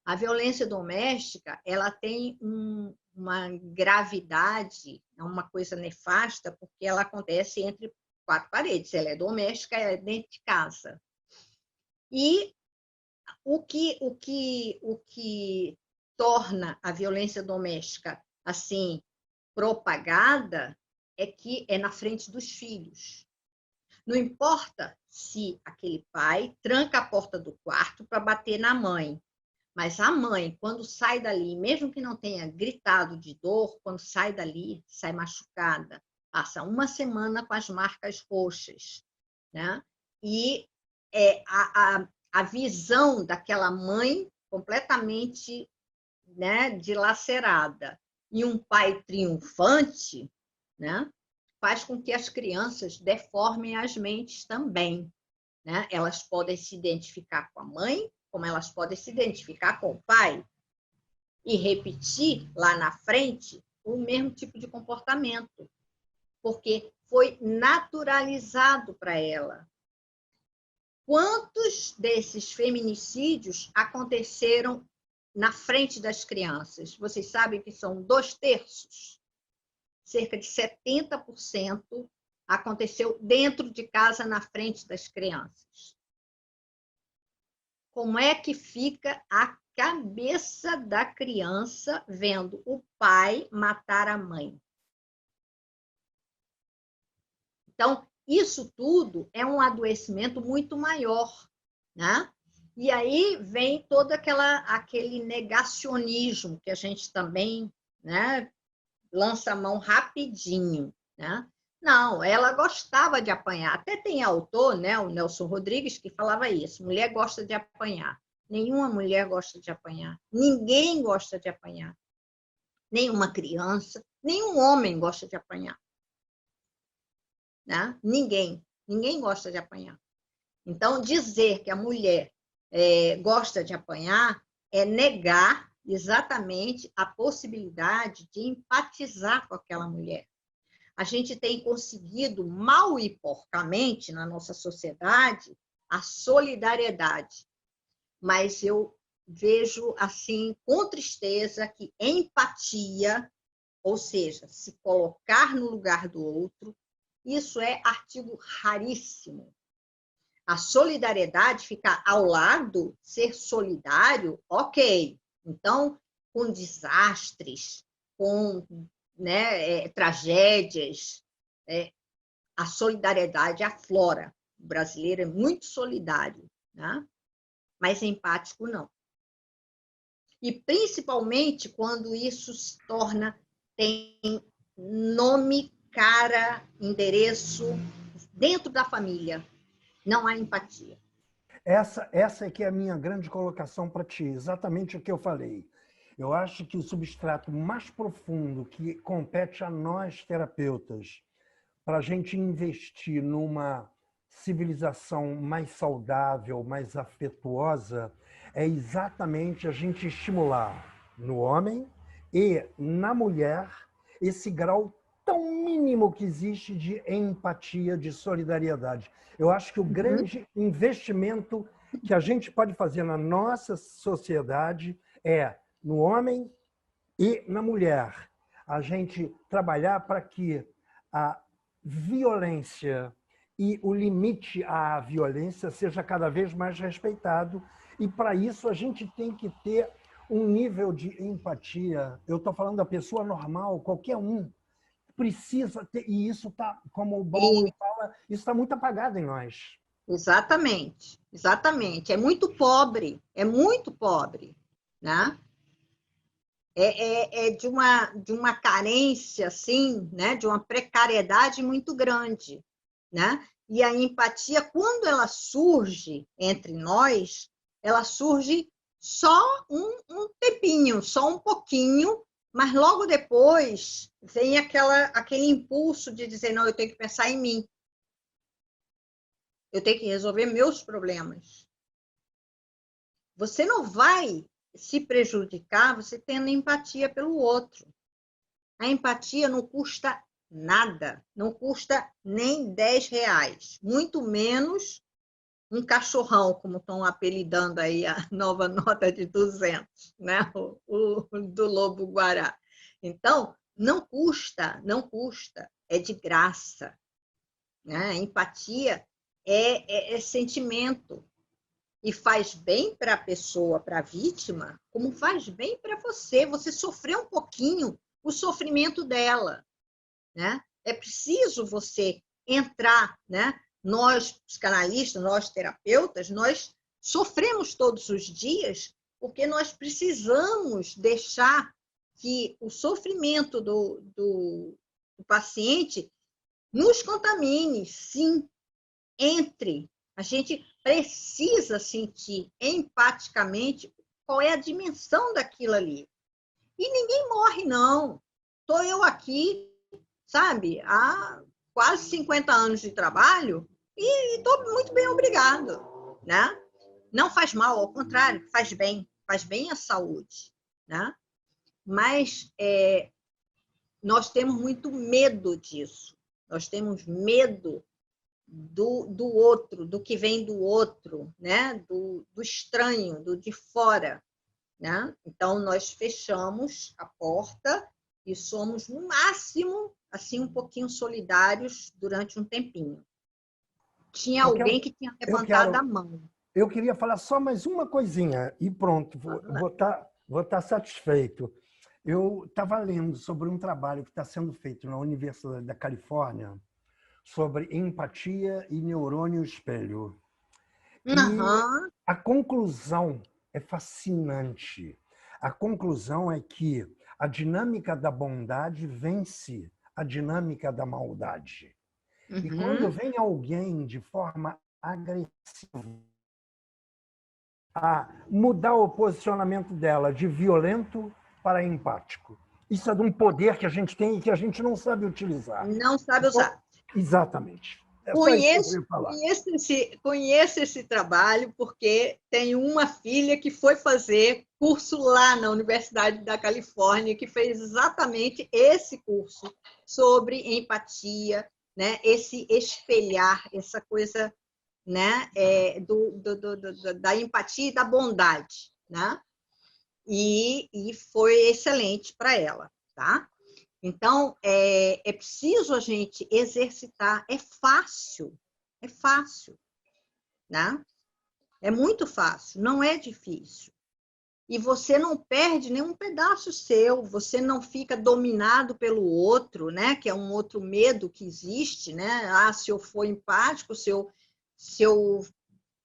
S2: A violência doméstica, ela tem uma gravidade, é uma coisa nefasta, porque ela acontece entre quatro paredes. Ela é doméstica, ela é dentro de casa. E o que torna a violência doméstica assim propagada é que é na frente dos filhos. Não importa se aquele pai tranca a porta do quarto para bater na mãe, mas a mãe, quando sai dali, mesmo que não tenha gritado de dor, quando sai dali, sai machucada, passa uma semana com as marcas roxas, né? E a visão daquela mãe completamente, né, dilacerada e um pai triunfante, né, faz com que as crianças deformem as mentes também, né? Elas podem se identificar com a mãe, como elas podem se identificar com o pai, e repetir lá na frente o mesmo tipo de comportamento, porque foi naturalizado para ela. Quantos desses feminicídios aconteceram na frente das crianças? Vocês sabem que são 2/3? Cerca de 70% aconteceu dentro de casa, na frente das crianças. Como é que fica a cabeça da criança vendo o pai matar a mãe? Então, isso tudo é um adoecimento muito maior, né? E aí vem todo aquele negacionismo que a gente também, né, lança a mão rapidinho, né? Não, ela gostava de apanhar. Até tem autor, né, o Nelson Rodrigues, que falava isso. Mulher gosta de apanhar. Nenhuma mulher gosta de apanhar. Ninguém gosta de apanhar. Nenhuma criança, nenhum homem gosta de apanhar. Né? Ninguém gosta de apanhar. Então, dizer que a mulher gosta de apanhar é negar exatamente a possibilidade de empatizar com aquela mulher. A gente tem conseguido, mal e porcamente, na nossa sociedade, a solidariedade. Mas eu vejo, assim, com tristeza, que empatia, ou seja, se colocar no lugar do outro, isso é artigo raríssimo. A solidariedade, ficar ao lado, ser solidário, ok. Então, com desastres, com, né, tragédias, a solidariedade aflora. O brasileiro é muito solidário, né? Mas empático não. E principalmente quando isso se torna, tem nome, cara, endereço, dentro da família. Não há empatia.
S3: Essa é que é a minha grande colocação para ti, exatamente o que eu falei. Eu acho que o substrato mais profundo que compete a nós, terapeutas, para a gente investir numa civilização mais saudável, mais afetuosa, é exatamente a gente estimular no homem e na mulher esse grau tão mínimo que existe de empatia, de solidariedade. Eu acho que o grande investimento que a gente pode fazer na nossa sociedade é no homem e na mulher. A gente trabalhar para que a violência e o limite à violência seja cada vez mais respeitado. E, para isso, a gente tem que ter um nível de empatia. Eu estou falando da pessoa normal, qualquer um precisa ter. E isso está, como o Bauman fala, isso está muito apagado em nós.
S2: Exatamente, exatamente. É muito pobre, né? É de uma carência, assim, né? De uma precariedade muito grande, né? E a empatia, quando ela surge entre nós, ela surge só um tempinho, só um pouquinho, mas logo depois vem aquele impulso de dizer, não, eu tenho que pensar em mim. Eu tenho que resolver meus problemas. Você não vai se prejudicar você tendo empatia pelo outro. A empatia não custa nada, não custa nem R$10, muito menos um cachorrão, como estão apelidando aí a nova nota de 200, né? o do lobo-guará. Então, não custa, é de graça. Né? A empatia é sentimento. E faz bem para a pessoa, para a vítima, como faz bem para você. Você sofreu um pouquinho o sofrimento dela. Né? É preciso você entrar, né? Nós, psicanalistas, nós, terapeutas, nós sofremos todos os dias porque nós precisamos deixar que o sofrimento do paciente nos contamine, sim, entre. A gente precisa sentir empaticamente qual é a dimensão daquilo ali. E ninguém morre, não. Estou eu aqui, sabe, há quase 50 anos de trabalho e estou muito bem, obrigado. Né? Não faz mal, ao contrário, faz bem à saúde. Né? Mas nós temos muito medo disso. Nós temos medo do outro, do que vem do outro, né? do estranho, do de fora. Né? Então, nós fechamos a porta e somos, no máximo, assim, um pouquinho solidários durante um tempinho. Tinha alguém que tinha levantado a mão.
S3: Eu queria falar só mais uma coisinha e pronto, vou estar satisfeito. Eu estava lendo sobre um trabalho que está sendo feito na Universidade da Califórnia sobre empatia e neurônio espelho. E a conclusão é fascinante. A conclusão é que a dinâmica da bondade vence a dinâmica da maldade. E quando vem alguém de forma agressiva a mudar o posicionamento dela de violento para empático. Isso é de um poder que a gente tem e que a gente não sabe utilizar.
S2: Não sabe usar.
S3: Exatamente.
S2: Conheço esse trabalho porque tenho uma filha que foi fazer curso lá na Universidade da Califórnia, que fez exatamente esse curso sobre empatia, né? Esse espelhar, essa coisa, né? Da empatia e da bondade. Né? E foi excelente para ela. Tá? Então, é preciso a gente exercitar. É fácil. Né? É muito fácil, não é difícil. e você não perde nenhum pedaço seu, você não fica dominado pelo outro, né? Que é um outro medo que existe, né? Ah, se eu for empático, se eu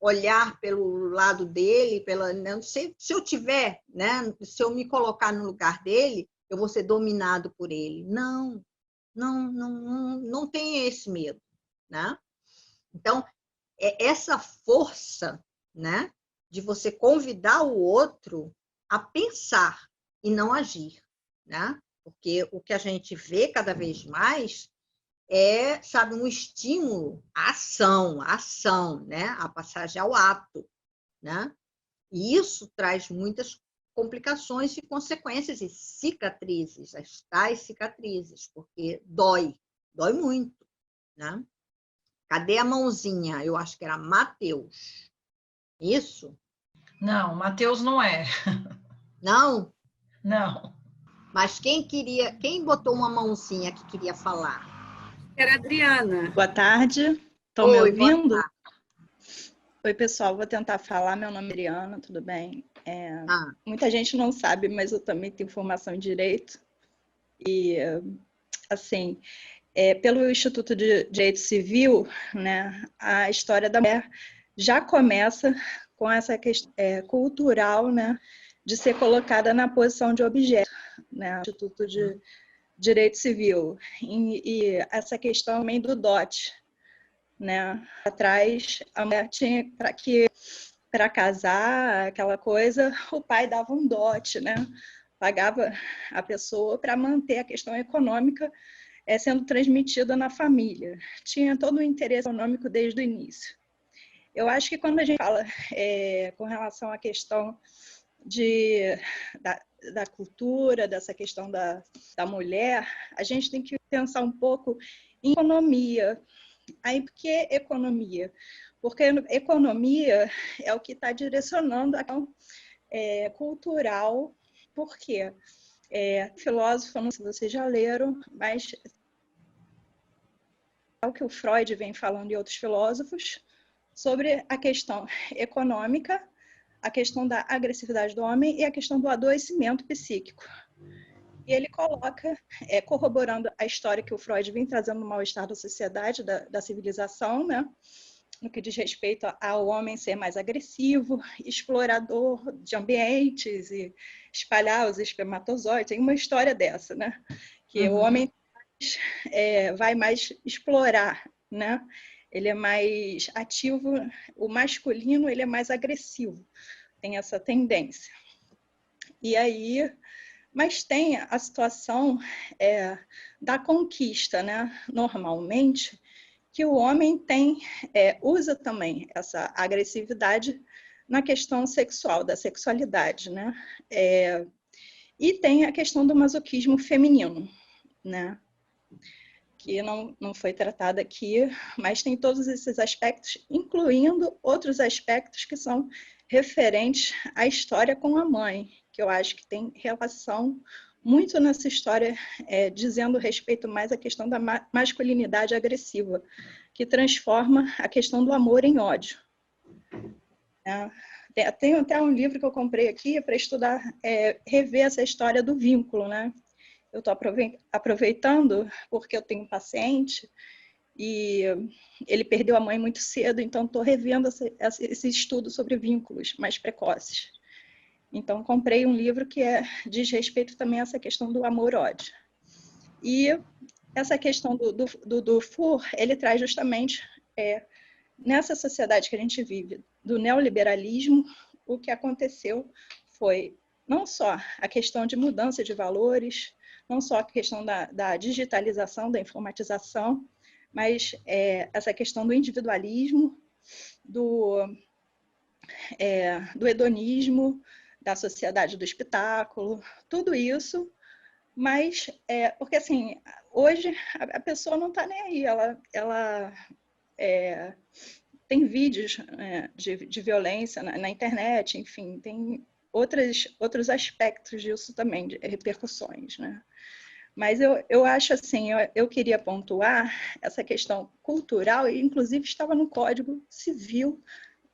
S2: olhar pelo lado dele, não sei, se eu tiver, né? Se eu me colocar no lugar dele, eu vou ser dominado por ele. Não tem esse medo, né? Então, é essa força, né? De você convidar o outro a pensar e não agir, né? Porque o que a gente vê cada vez mais é, sabe, um estímulo à ação, né? A passagem ao ato, né? E isso traz muitas complicações e consequências e cicatrizes, as tais cicatrizes, porque dói muito, né? Cadê a mãozinha? Eu acho que era Mateus. Isso?
S5: Não, Mateus não é.
S2: Não?
S5: Não.
S2: Mas quem botou uma mãozinha que queria falar?
S1: Era a Adriana.
S6: Boa tarde. Estão me
S2: Oi,
S6: ouvindo?
S2: boa tarde.
S6: Oi, pessoal. Vou tentar falar. Meu nome é Adriana, tudo bem?
S2: Ah,
S6: Muita gente não sabe, mas eu também tenho formação em Direito. E, assim, pelo Instituto de Direito Civil, né, a história da mulher já começa com essa questão cultural, né, de ser colocada na posição de objeto, né, o Instituto de Direito Civil. E essa questão também do dote, né? Atrás, a mulher tinha para casar, aquela coisa, o pai dava um dote, né? Pagava a pessoa para manter a questão econômica sendo transmitida na família. Tinha todo o interesse econômico desde o início. Eu acho que quando a gente fala com relação à questão da cultura, dessa questão da mulher, a gente tem que pensar um pouco em economia. Aí, por que economia? Porque economia é o que está direcionando a questão cultural. Por quê? Filósofo, não sei se vocês já leram, mas é o que o Freud vem falando e outros filósofos sobre a questão econômica, a questão da agressividade do homem e a questão do adoecimento psíquico. E ele coloca, corroborando a história que o Freud vem trazendo no mal-estar da sociedade, da civilização, né? No que diz respeito ao homem ser mais agressivo, explorador de ambientes e espalhar os espermatozoides. Tem uma história dessa, né? Que o homem vai mais explorar, né? Ele é mais ativo, o masculino ele é mais agressivo, tem essa tendência. E aí... Mas tem a situação da conquista, né? Normalmente, que o homem usa também essa agressividade na questão sexual, da sexualidade, né? E tem a questão do masoquismo feminino, né? Que não foi tratada aqui, mas tem todos esses aspectos, incluindo outros aspectos que são referentes à história com a mãe, que eu acho que tem relação muito nessa história, dizendo respeito mais à questão da masculinidade agressiva, que transforma a questão do amor em ódio. Tem até um livro que eu comprei aqui para estudar, rever essa história do vínculo, né? Eu estou aproveitando porque eu tenho um paciente e ele perdeu a mãe muito cedo, então estou revendo esse estudo sobre vínculos mais precoces. Então, comprei um livro que diz respeito também a essa questão do amor-ódio. E essa questão do Fur, ele traz justamente, nessa sociedade que a gente vive, do neoliberalismo, o que aconteceu foi não só a questão de mudança de valores, não só a questão da digitalização, da informatização, mas essa questão do individualismo, do hedonismo, da sociedade do espetáculo, tudo isso, mas porque assim, hoje a pessoa não está nem aí, ela tem vídeos de violência na internet, enfim, tem outros aspectos disso também, de repercussões, né? Mas eu acho assim, eu queria pontuar essa questão cultural, e inclusive estava no Código Civil,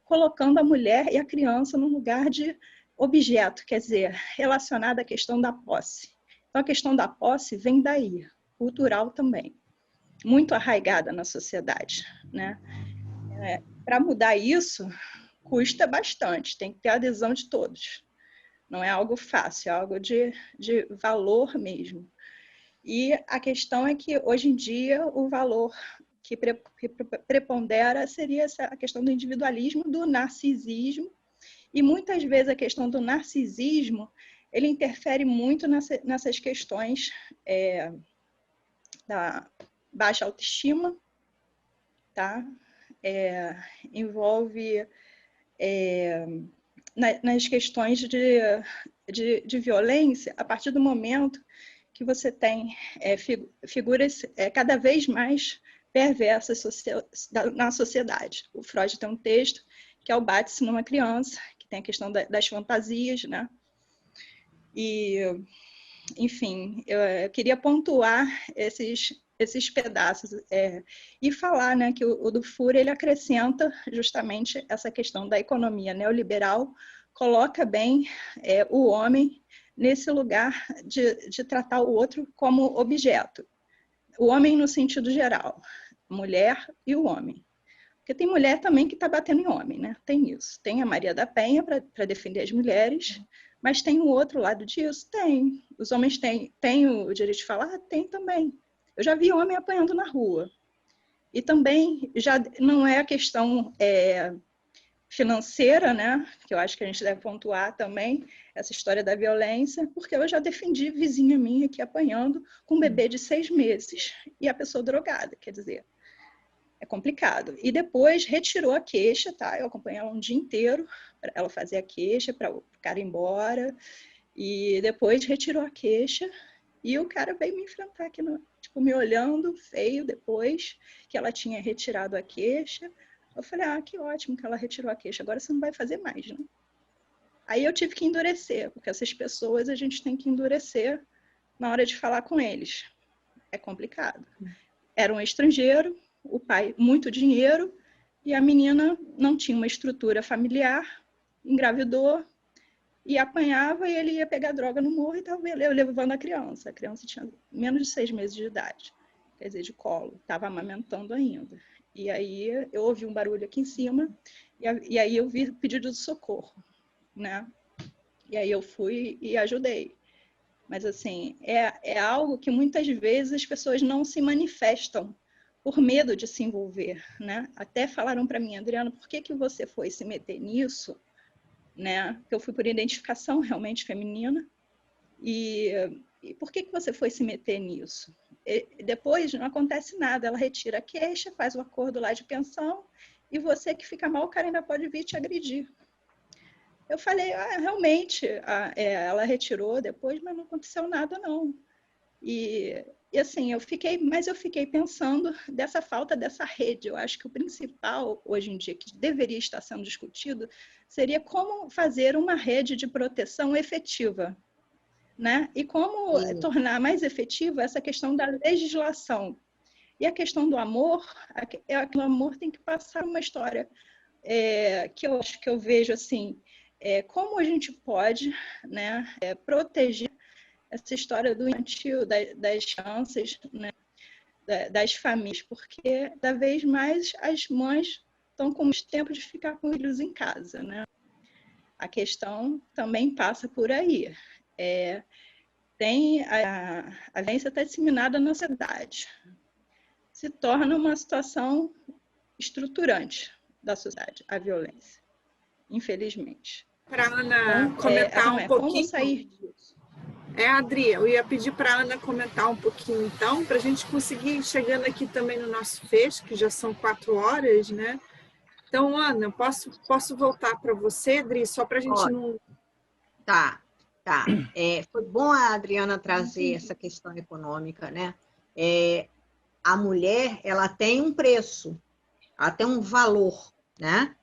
S6: colocando a mulher e a criança num lugar de objeto, quer dizer, relacionado à questão da posse. Então, a questão da posse vem daí, cultural também, muito arraigada na sociedade, né? Para mudar isso, custa bastante, tem que ter a adesão de todos. Não é algo fácil, é algo de valor mesmo. E a questão é que, hoje em dia, o valor que prepondera seria a questão do individualismo, do narcisismo, e muitas vezes a questão do narcisismo, ele interfere muito nessas questões da baixa autoestima, tá? Envolve nas questões de violência, a partir do momento que você tem figuras cada vez mais perversas na sociedade. O Freud tem um texto que é o Bate-se numa criança, que tem a questão das fantasias, né? E, enfim, eu queria pontuar esses pedaços e falar, né, que o Dufour ele acrescenta justamente essa questão da economia neoliberal, coloca bem o homem nesse lugar de tratar o outro como objeto. O homem no sentido geral, a mulher e o homem. Porque tem mulher também que está batendo em homem, né? Tem isso. Tem a Maria da Penha para defender as mulheres, mas tem o outro lado disso? Tem. Os homens têm o direito de falar? Tem também. Eu já vi homem apanhando na rua. E também já não é a questão financeira, né? Que eu acho que a gente deve pontuar também, essa história da violência, porque eu já defendi vizinha minha aqui apanhando com um bebê de 6 meses e a pessoa drogada, quer dizer, é complicado. E depois retirou a queixa, tá? Eu acompanhei ela um dia inteiro, para ela fazer a queixa, para o cara ir embora, e depois retirou a queixa, e o cara veio me enfrentar aqui, tipo, me olhando feio depois que ela tinha retirado a queixa. Eu falei, que ótimo que ela retirou a queixa, agora você não vai fazer mais, né? Aí eu tive que endurecer, porque essas pessoas a gente tem que endurecer na hora de falar com eles. É complicado. Era um estrangeiro, o pai muito dinheiro, e a menina não tinha uma estrutura familiar, engravidou, e apanhava, e ele ia pegar droga no morro e estava levando a criança. A criança tinha menos de 6 meses de idade, quer dizer, de colo, estava amamentando ainda. E aí eu ouvi um barulho aqui em cima, e aí eu vi pedido de socorro, né? E aí eu fui e ajudei. Mas, assim, é algo que muitas vezes as pessoas não se manifestam por medo de se envolver, né? Até falaram para mim, Adriana, por que você foi se meter nisso? Né? Porque eu fui por identificação realmente feminina. E por que você foi se meter nisso? Depois não acontece nada, ela retira a queixa, faz o acordo lá de pensão, e você que fica mal, o cara ainda pode vir te agredir. Eu falei, realmente, ela retirou depois, mas não aconteceu nada, não. E assim, eu fiquei pensando dessa falta dessa rede. Eu acho que o principal, hoje em dia, que deveria estar sendo discutido, seria como fazer uma rede de proteção efetiva, né? E como tornar mais efetiva essa questão da legislação. E a questão do amor, o amor tem que passar uma história que eu acho que eu vejo assim, como a gente pode, né, proteger essa história do infantil, das crianças, né, das famílias, porque cada vez mais as mães estão com mais tempo de ficar com filhos em casa, né? A questão também passa por aí. A violência está disseminada na sociedade. Se torna uma situação estruturante da sociedade, a violência, infelizmente.
S1: Para a Ana comentar um pouquinho.
S6: Como sair disso?
S1: Adri, eu ia pedir para a Ana comentar um pouquinho, então, para a gente conseguir ir chegando aqui também no nosso fecho, que já são 4 horas, né? Então, Ana, posso voltar para você, Adri, só para a gente não...
S2: Tá. Foi bom a Adriana trazer essa questão econômica, né? A mulher, ela tem um preço, ela tem um valor, né?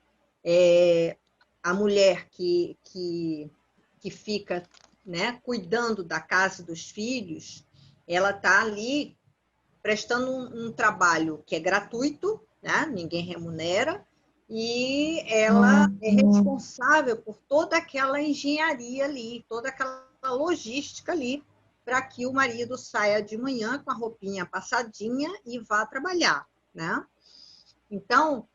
S2: A mulher que fica, né, cuidando da casa e dos filhos, ela está ali prestando um trabalho que é gratuito, né? Ninguém remunera, e ela é responsável por toda aquela engenharia ali, toda aquela logística ali, para que o marido saia de manhã com a roupinha passadinha e vá trabalhar, né? Então,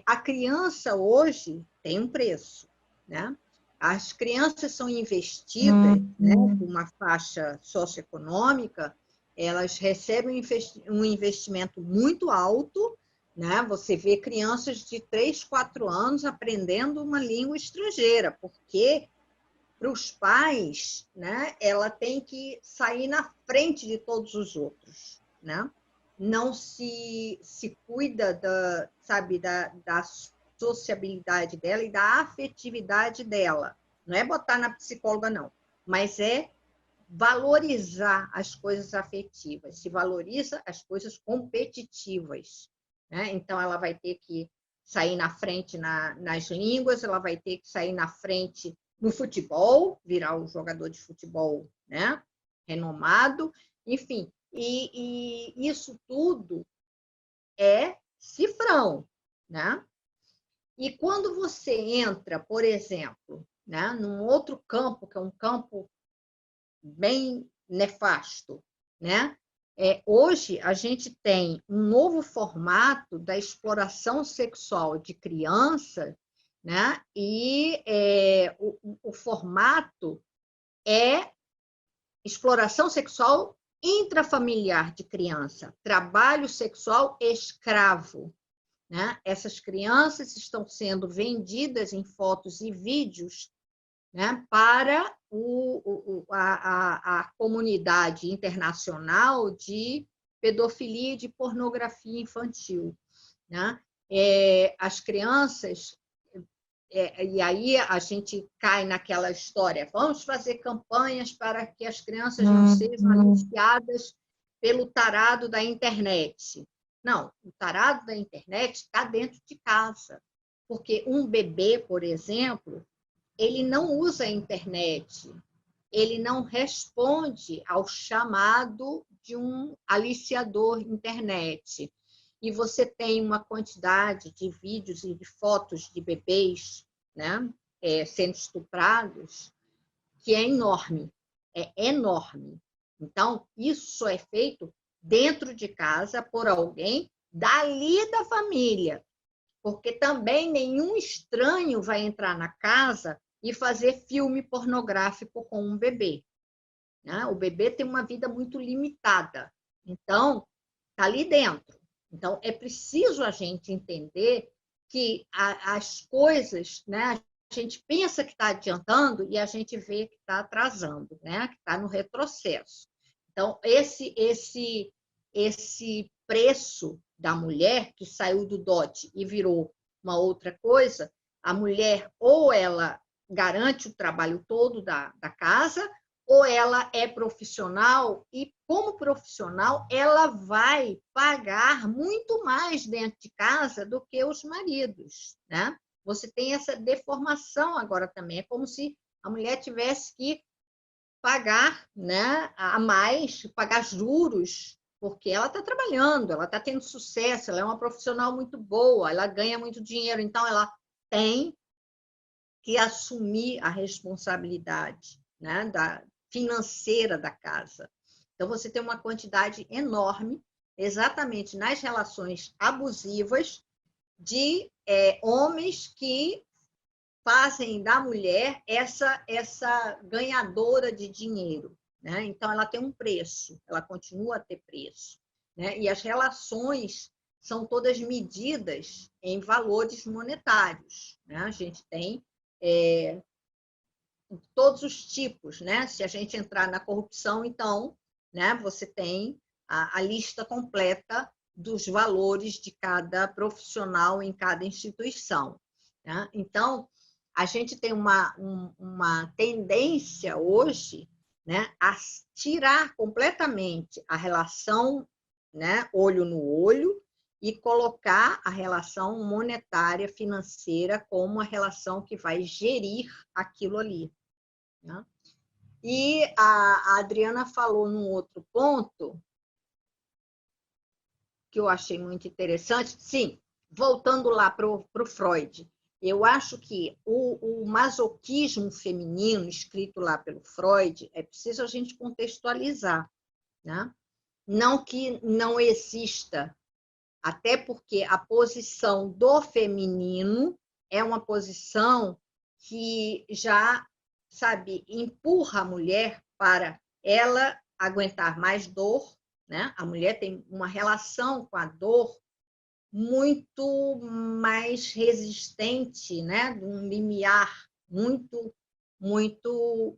S2: a criança hoje tem um preço, né? As crianças são investidas, né, por uma faixa socioeconômica, elas recebem um investimento muito alto, né? Você vê crianças de 3, 4 anos aprendendo uma língua estrangeira, porque para os pais, né, ela tem que sair na frente de todos os outros, né? Não se cuida da sociabilidade dela e da afetividade dela. Não é botar na psicóloga, não, mas é valorizar as coisas afetivas, se valoriza as coisas competitivas, né? Então, ela vai ter que sair na frente nas línguas, ela vai ter que sair na frente no futebol, virar um jogador de futebol, né? Renomado, enfim. E isso tudo é cifrão, né? E quando você entra, por exemplo, né, num outro campo, que é um campo bem nefasto, né? Hoje, a gente tem um novo formato da exploração sexual de criança, né? E o formato é exploração sexual intrafamiliar de criança, trabalho sexual escravo, né? Essas crianças estão sendo vendidas em fotos e vídeos, né, para a comunidade internacional de pedofilia e de pornografia infantil, né? As crianças, e aí a gente cai naquela história, vamos fazer campanhas para que as crianças não sejam aliciadas pelo tarado da internet. Não, o tarado da internet está dentro de casa, porque um bebê, por exemplo, ele não usa a internet, ele não responde ao chamado de um aliciador internet. E você tem uma quantidade de vídeos e de fotos de bebês, né, sendo estuprados, que é enorme, é enorme. Então, isso é feito dentro de casa por alguém dali da família, porque também nenhum estranho vai entrar na casa e fazer filme pornográfico com um bebê, né? O bebê tem uma vida muito limitada, então está ali dentro. Então é preciso a gente entender que as coisas, né? A gente pensa que está adiantando e a gente vê que está atrasando, né? Que está no retrocesso. Então esse preço da mulher que saiu do dote e virou uma outra coisa, a mulher ou ela garante o trabalho todo da casa, ou ela é profissional e, como profissional, ela vai pagar muito mais dentro de casa do que os maridos, né? Você tem essa deformação agora também, é como se a mulher tivesse que pagar, né, a mais, pagar juros, porque ela está trabalhando, ela está tendo sucesso, ela é uma profissional muito boa, ela ganha muito dinheiro, então ela tem que assumir a responsabilidade, né, financeira da casa. Então, você tem uma quantidade enorme, exatamente nas relações abusivas, de homens que fazem da mulher essa ganhadora de dinheiro, né? Então, ela tem um preço, ela continua a ter preço, né? E as relações são todas medidas em valores monetários, né? A gente tem todos os tipos, né? Se a gente entrar na corrupção, então, né, você tem a lista completa dos valores de cada profissional em cada instituição, né? Então, a gente tem uma tendência hoje, né, a tirar completamente a relação, né, olho no olho e colocar a relação monetária, financeira, como a relação que vai gerir aquilo ali, né? E a Adriana falou num outro ponto que eu achei muito interessante. Sim, voltando lá para o Freud, eu acho que o masoquismo feminino, escrito lá pelo Freud, é preciso a gente contextualizar, né? Não que não exista, até porque a posição do feminino é uma posição que já, sabe, empurra a mulher para ela aguentar mais dor, né? A mulher tem uma relação com a dor muito mais resistente, né? De um limiar muito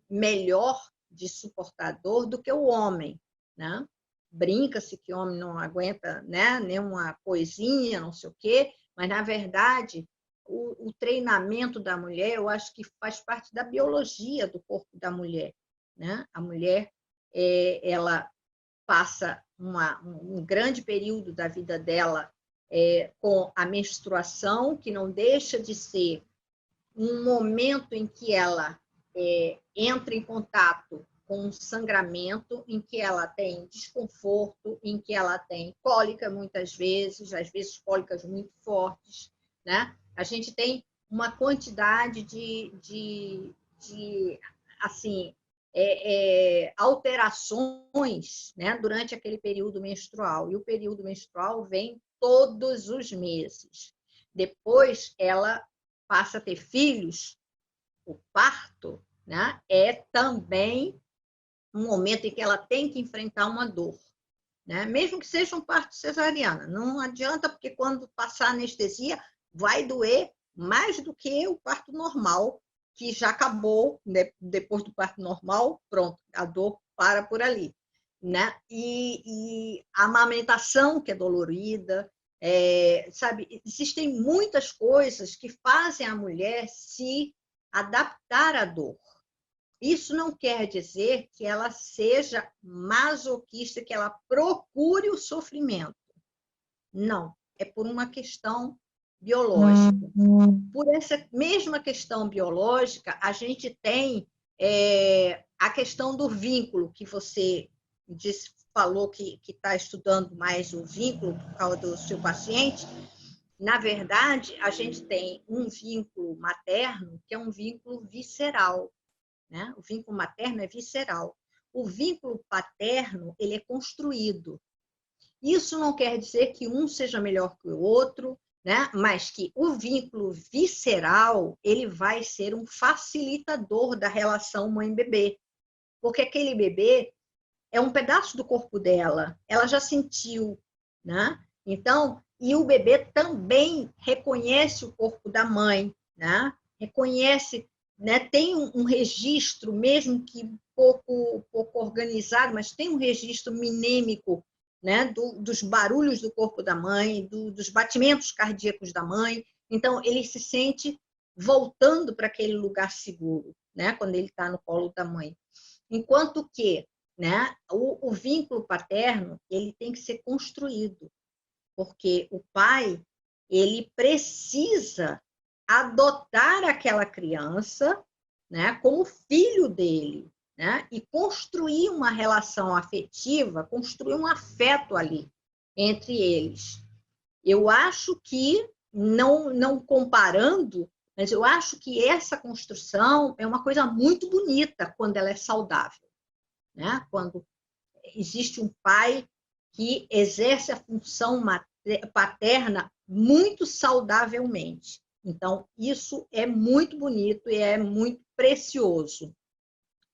S2: melhor de suportador do que o homem, né? Brinca-se que o homem não aguenta, né? Nenhuma coisinha, não sei o quê, mas na verdade o treinamento da mulher, eu acho que faz parte da biologia do corpo da mulher, né? A mulher ela passa um grande período da vida dela com a menstruação, que não deixa de ser um momento em que ela entra em contato com um sangramento, em que ela tem desconforto, em que ela tem cólica muitas vezes, às vezes cólicas muito fortes, né? A gente tem uma quantidade de assim, alterações, né, durante aquele período menstrual. E o período menstrual vem todos os meses. Depois ela passa a ter filhos, o parto, né, é também um momento em que ela tem que enfrentar uma dor, né? Mesmo que seja um parto cesariana. Não adianta, porque quando passar a anestesia vai doer mais do que o parto normal, que já acabou, né? Depois do parto normal, pronto, a dor para por ali, né? E a amamentação, que é dolorida, sabe? Existem muitas coisas que fazem a mulher se adaptar à dor. Isso não quer dizer que ela seja masoquista, que ela procure o sofrimento. Não, é por uma questão biológica. Por essa mesma questão biológica, a gente tem a questão do vínculo, que você falou que está estudando mais o vínculo por causa do seu paciente. Na verdade, a gente tem um vínculo materno, que é um vínculo visceral, né? O vínculo materno é visceral. O vínculo paterno, ele é construído. Isso não quer dizer que um seja melhor que o outro, né? Mas que o vínculo visceral, ele vai ser um facilitador da relação mãe-bebê. Porque aquele bebê é um pedaço do corpo dela, ela já sentiu, né? Então, e o bebê também reconhece o corpo da mãe, né? Reconhece, né? Tem um registro, mesmo que pouco organizado, mas tem um registro minêmico, né? Dos barulhos do corpo da mãe, dos batimentos cardíacos da mãe. Então, ele se sente voltando para aquele lugar seguro, né? Quando ele está no colo da mãe. Enquanto que, né, o vínculo paterno, ele tem que ser construído, porque o pai, ele precisa adotar aquela criança, né, como filho dele, né, e construir uma relação afetiva, construir um afeto ali entre eles. Eu acho que, não comparando, mas eu acho que essa construção é uma coisa muito bonita quando ela é saudável, né? Quando existe um pai que exerce a função paterna muito saudavelmente. Então, isso é muito bonito e é muito precioso.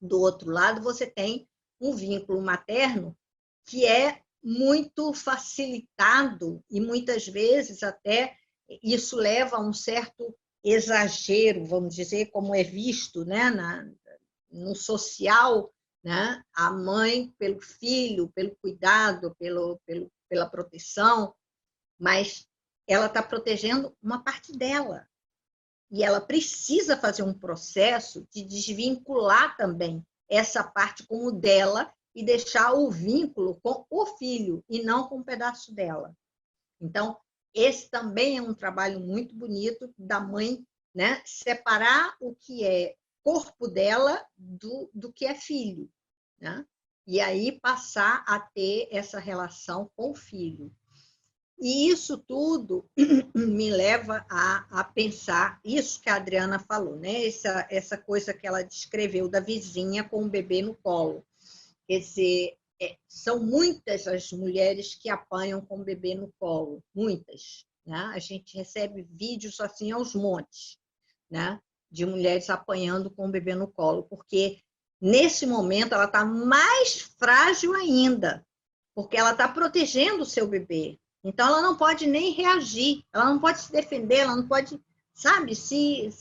S2: Do outro lado, você tem um vínculo materno que é muito facilitado e muitas vezes até isso leva a um certo exagero, vamos dizer, como é visto, né, no social, né, a mãe pelo filho, pelo cuidado, pela proteção, mas ela está protegendo uma parte dela. E ela precisa fazer um processo de desvincular também essa parte como dela e deixar o vínculo com o filho e não com um pedaço dela. Então, esse também é um trabalho muito bonito da mãe, né? Separar o que é corpo dela do que é filho, né? E aí passar a ter essa relação com o filho. E isso tudo me leva a pensar isso que a Adriana falou, né? Essa coisa que ela descreveu da vizinha com o bebê no colo. Quer dizer, são muitas as mulheres que apanham com o bebê no colo, muitas. Né? A gente recebe vídeos assim aos montes, né? De mulheres apanhando com o bebê no colo, porque nesse momento ela está mais frágil ainda, porque ela está protegendo o seu bebê. Então, ela não pode nem reagir, ela não pode se defender, ela não pode, sabe, se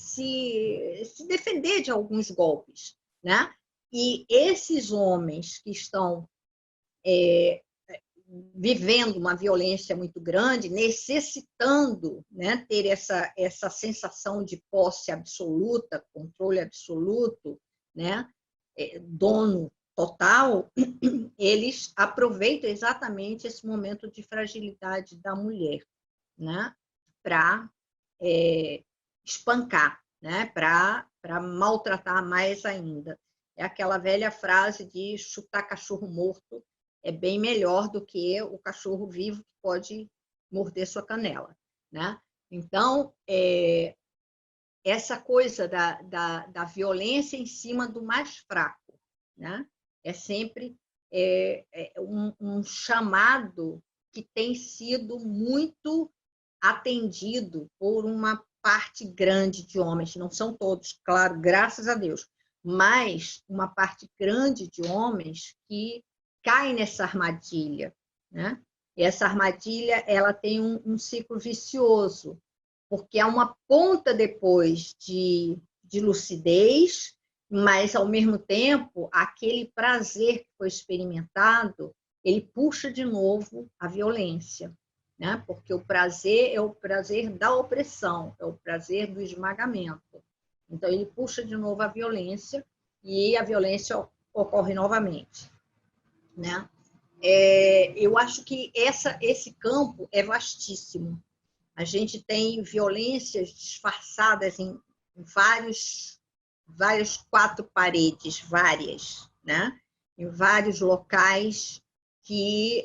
S2: defender de alguns golpes, né? E esses homens que estão vivendo uma violência muito grande, necessitando, né, ter essa sensação de posse absoluta, controle absoluto, né, dono total, eles aproveitam exatamente esse momento de fragilidade da mulher, né, para espancar, né, para maltratar mais ainda. É aquela velha frase de chutar cachorro morto é bem melhor do que o cachorro vivo que pode morder sua canela, né? Então, essa coisa da violência em cima do mais fraco, né? É sempre um chamado que tem sido muito atendido por uma parte grande de homens, não são todos, claro, graças a Deus, mas uma parte grande de homens que caem nessa armadilha, né? E essa armadilha ela tem um ciclo vicioso, porque há uma ponta depois de lucidez, mas, ao mesmo tempo, aquele prazer que foi experimentado, ele puxa de novo a violência, né? Porque o prazer é o prazer da opressão, é o prazer do esmagamento. Então, ele puxa de novo a violência e a violência ocorre novamente, né? Eu acho que esse campo é vastíssimo. A gente tem violências disfarçadas em várias quatro paredes, várias, né? Em vários locais que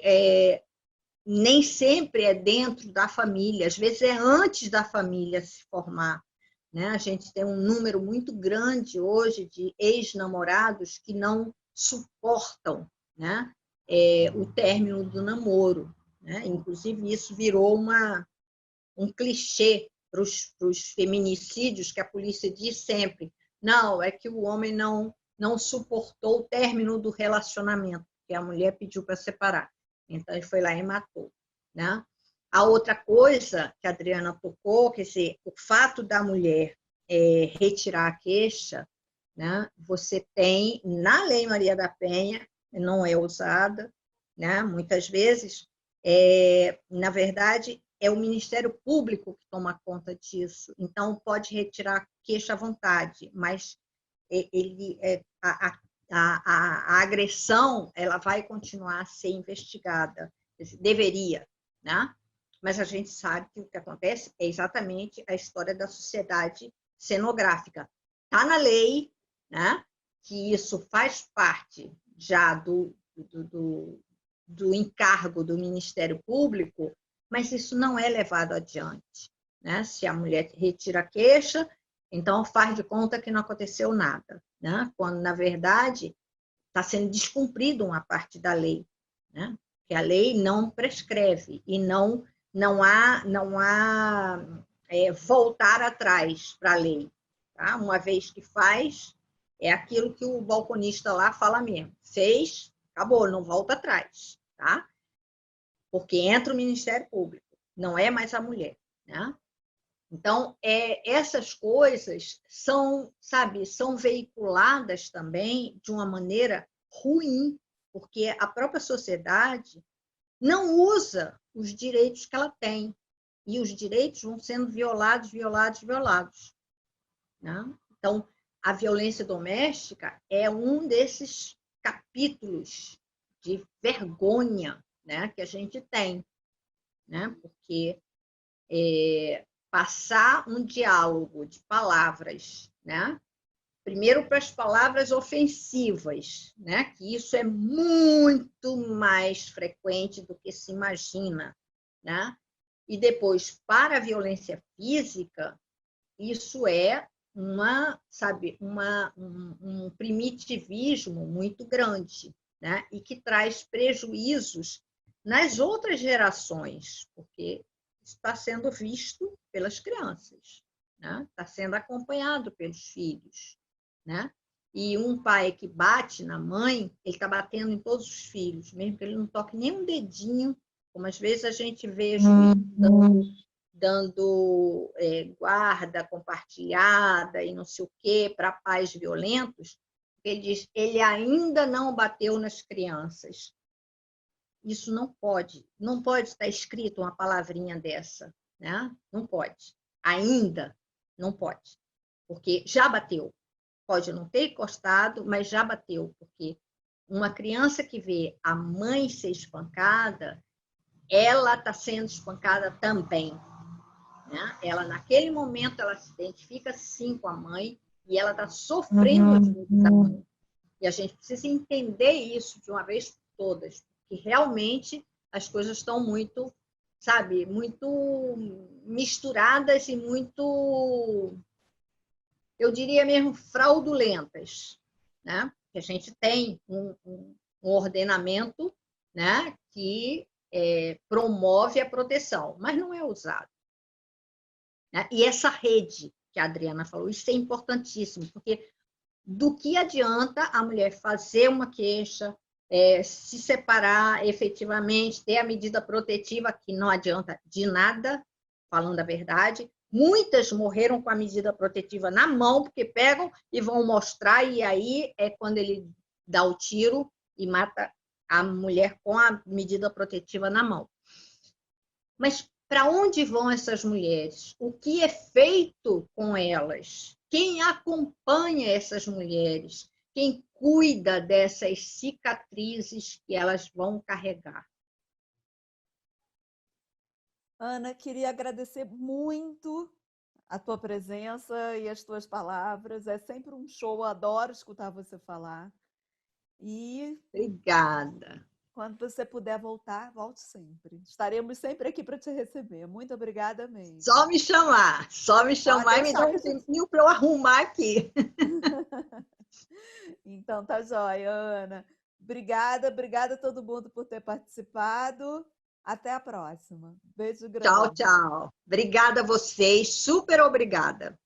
S2: nem sempre é dentro da família, às vezes é antes da família se formar. Né? A gente tem um número muito grande hoje de ex-namorados que não suportam, né, o término do namoro. Né? Inclusive, isso virou um clichê para os feminicídios, que a polícia diz sempre, não, é que o homem não suportou o término do relacionamento, que a mulher pediu para separar. Então, ele foi lá e matou. Né? A outra coisa que a Adriana tocou, quer dizer, o fato da mulher retirar a queixa, né? Você tem, na Lei Maria da Penha, não é usada, né? Muitas vezes, na verdade, é o Ministério Público que toma conta disso, então pode retirar a queixa à vontade, mas a agressão ela vai continuar a ser investigada, deveria, né? Mas a gente sabe que o que acontece é exatamente a história da sociedade cenográfica. Está na lei, né, que isso faz parte já do encargo do Ministério Público, mas isso não é levado adiante. Né? Se a mulher retira a queixa, então faz de conta que não aconteceu nada, né? Quando, na verdade, está sendo descumprida uma parte da lei, né? Que a lei não prescreve e não há voltar atrás para a lei. Tá? Uma vez que faz, é aquilo que o balconista lá fala mesmo. Fez, acabou, não volta atrás. Tá? Porque entra o Ministério Público, não é mais a mulher. Né? Então, essas coisas são veiculadas também de uma maneira ruim, porque a própria sociedade não usa os direitos que ela tem. E os direitos vão sendo violados. Né? Então, a violência doméstica é um desses capítulos de vergonha, né, que a gente tem. Né? Porque passar um diálogo de palavras, né? Primeiro para as palavras ofensivas, né? Que isso é muito mais frequente do que se imagina, né? E depois, para a violência física, isso é um primitivismo muito grande, né? E que traz prejuízos nas outras gerações, porque está sendo visto pelas crianças, né? Está sendo acompanhado pelos filhos, né? E um pai que bate na mãe, ele está batendo em todos os filhos, mesmo que ele não toque nem um dedinho, como às vezes a gente vê juiz dando guarda compartilhada e não sei o quê para pais violentos. Ele diz, ele ainda não bateu nas crianças. Isso não pode estar escrito uma palavrinha dessa, né? Não pode. Ainda não pode, porque já bateu. Pode não ter encostado, mas já bateu, porque uma criança que vê a mãe ser espancada, ela está sendo espancada também, né? Ela, naquele momento, ela se identifica sim com a mãe e ela está sofrendo os limites da mãe. E a gente precisa entender isso de uma vez por todas, porque realmente as coisas estão muito, sabe, muito misturadas e muito, eu diria mesmo, fraudulentas, né? A gente tem um ordenamento, né, que promove a proteção, mas não é usado. Né? E essa rede que a Adriana falou, isso é importantíssimo, porque do que adianta a mulher fazer uma queixa, se separar efetivamente, ter a medida protetiva, que não adianta de nada, falando a verdade. Muitas morreram com a medida protetiva na mão, porque pegam e vão mostrar, e aí é quando ele dá o tiro e mata a mulher com a medida protetiva na mão. Mas para onde vão essas mulheres? O que é feito com elas? Quem acompanha essas mulheres? Quem cuida dessas cicatrizes que elas vão carregar?
S7: Ana, queria agradecer muito a tua presença e as tuas palavras. É sempre um show, adoro escutar você falar. E
S2: obrigada.
S7: Quando você puder voltar, volte sempre. Estaremos sempre aqui para te receber. Muito obrigada mesmo.
S2: Só me chamar e me dar um tempinho para eu arrumar aqui.
S7: Então, tá joia, Ana. Obrigada a todo mundo por ter participado. Até a próxima. Beijo grande.
S2: Tchau, tchau. Obrigada a vocês, super obrigada.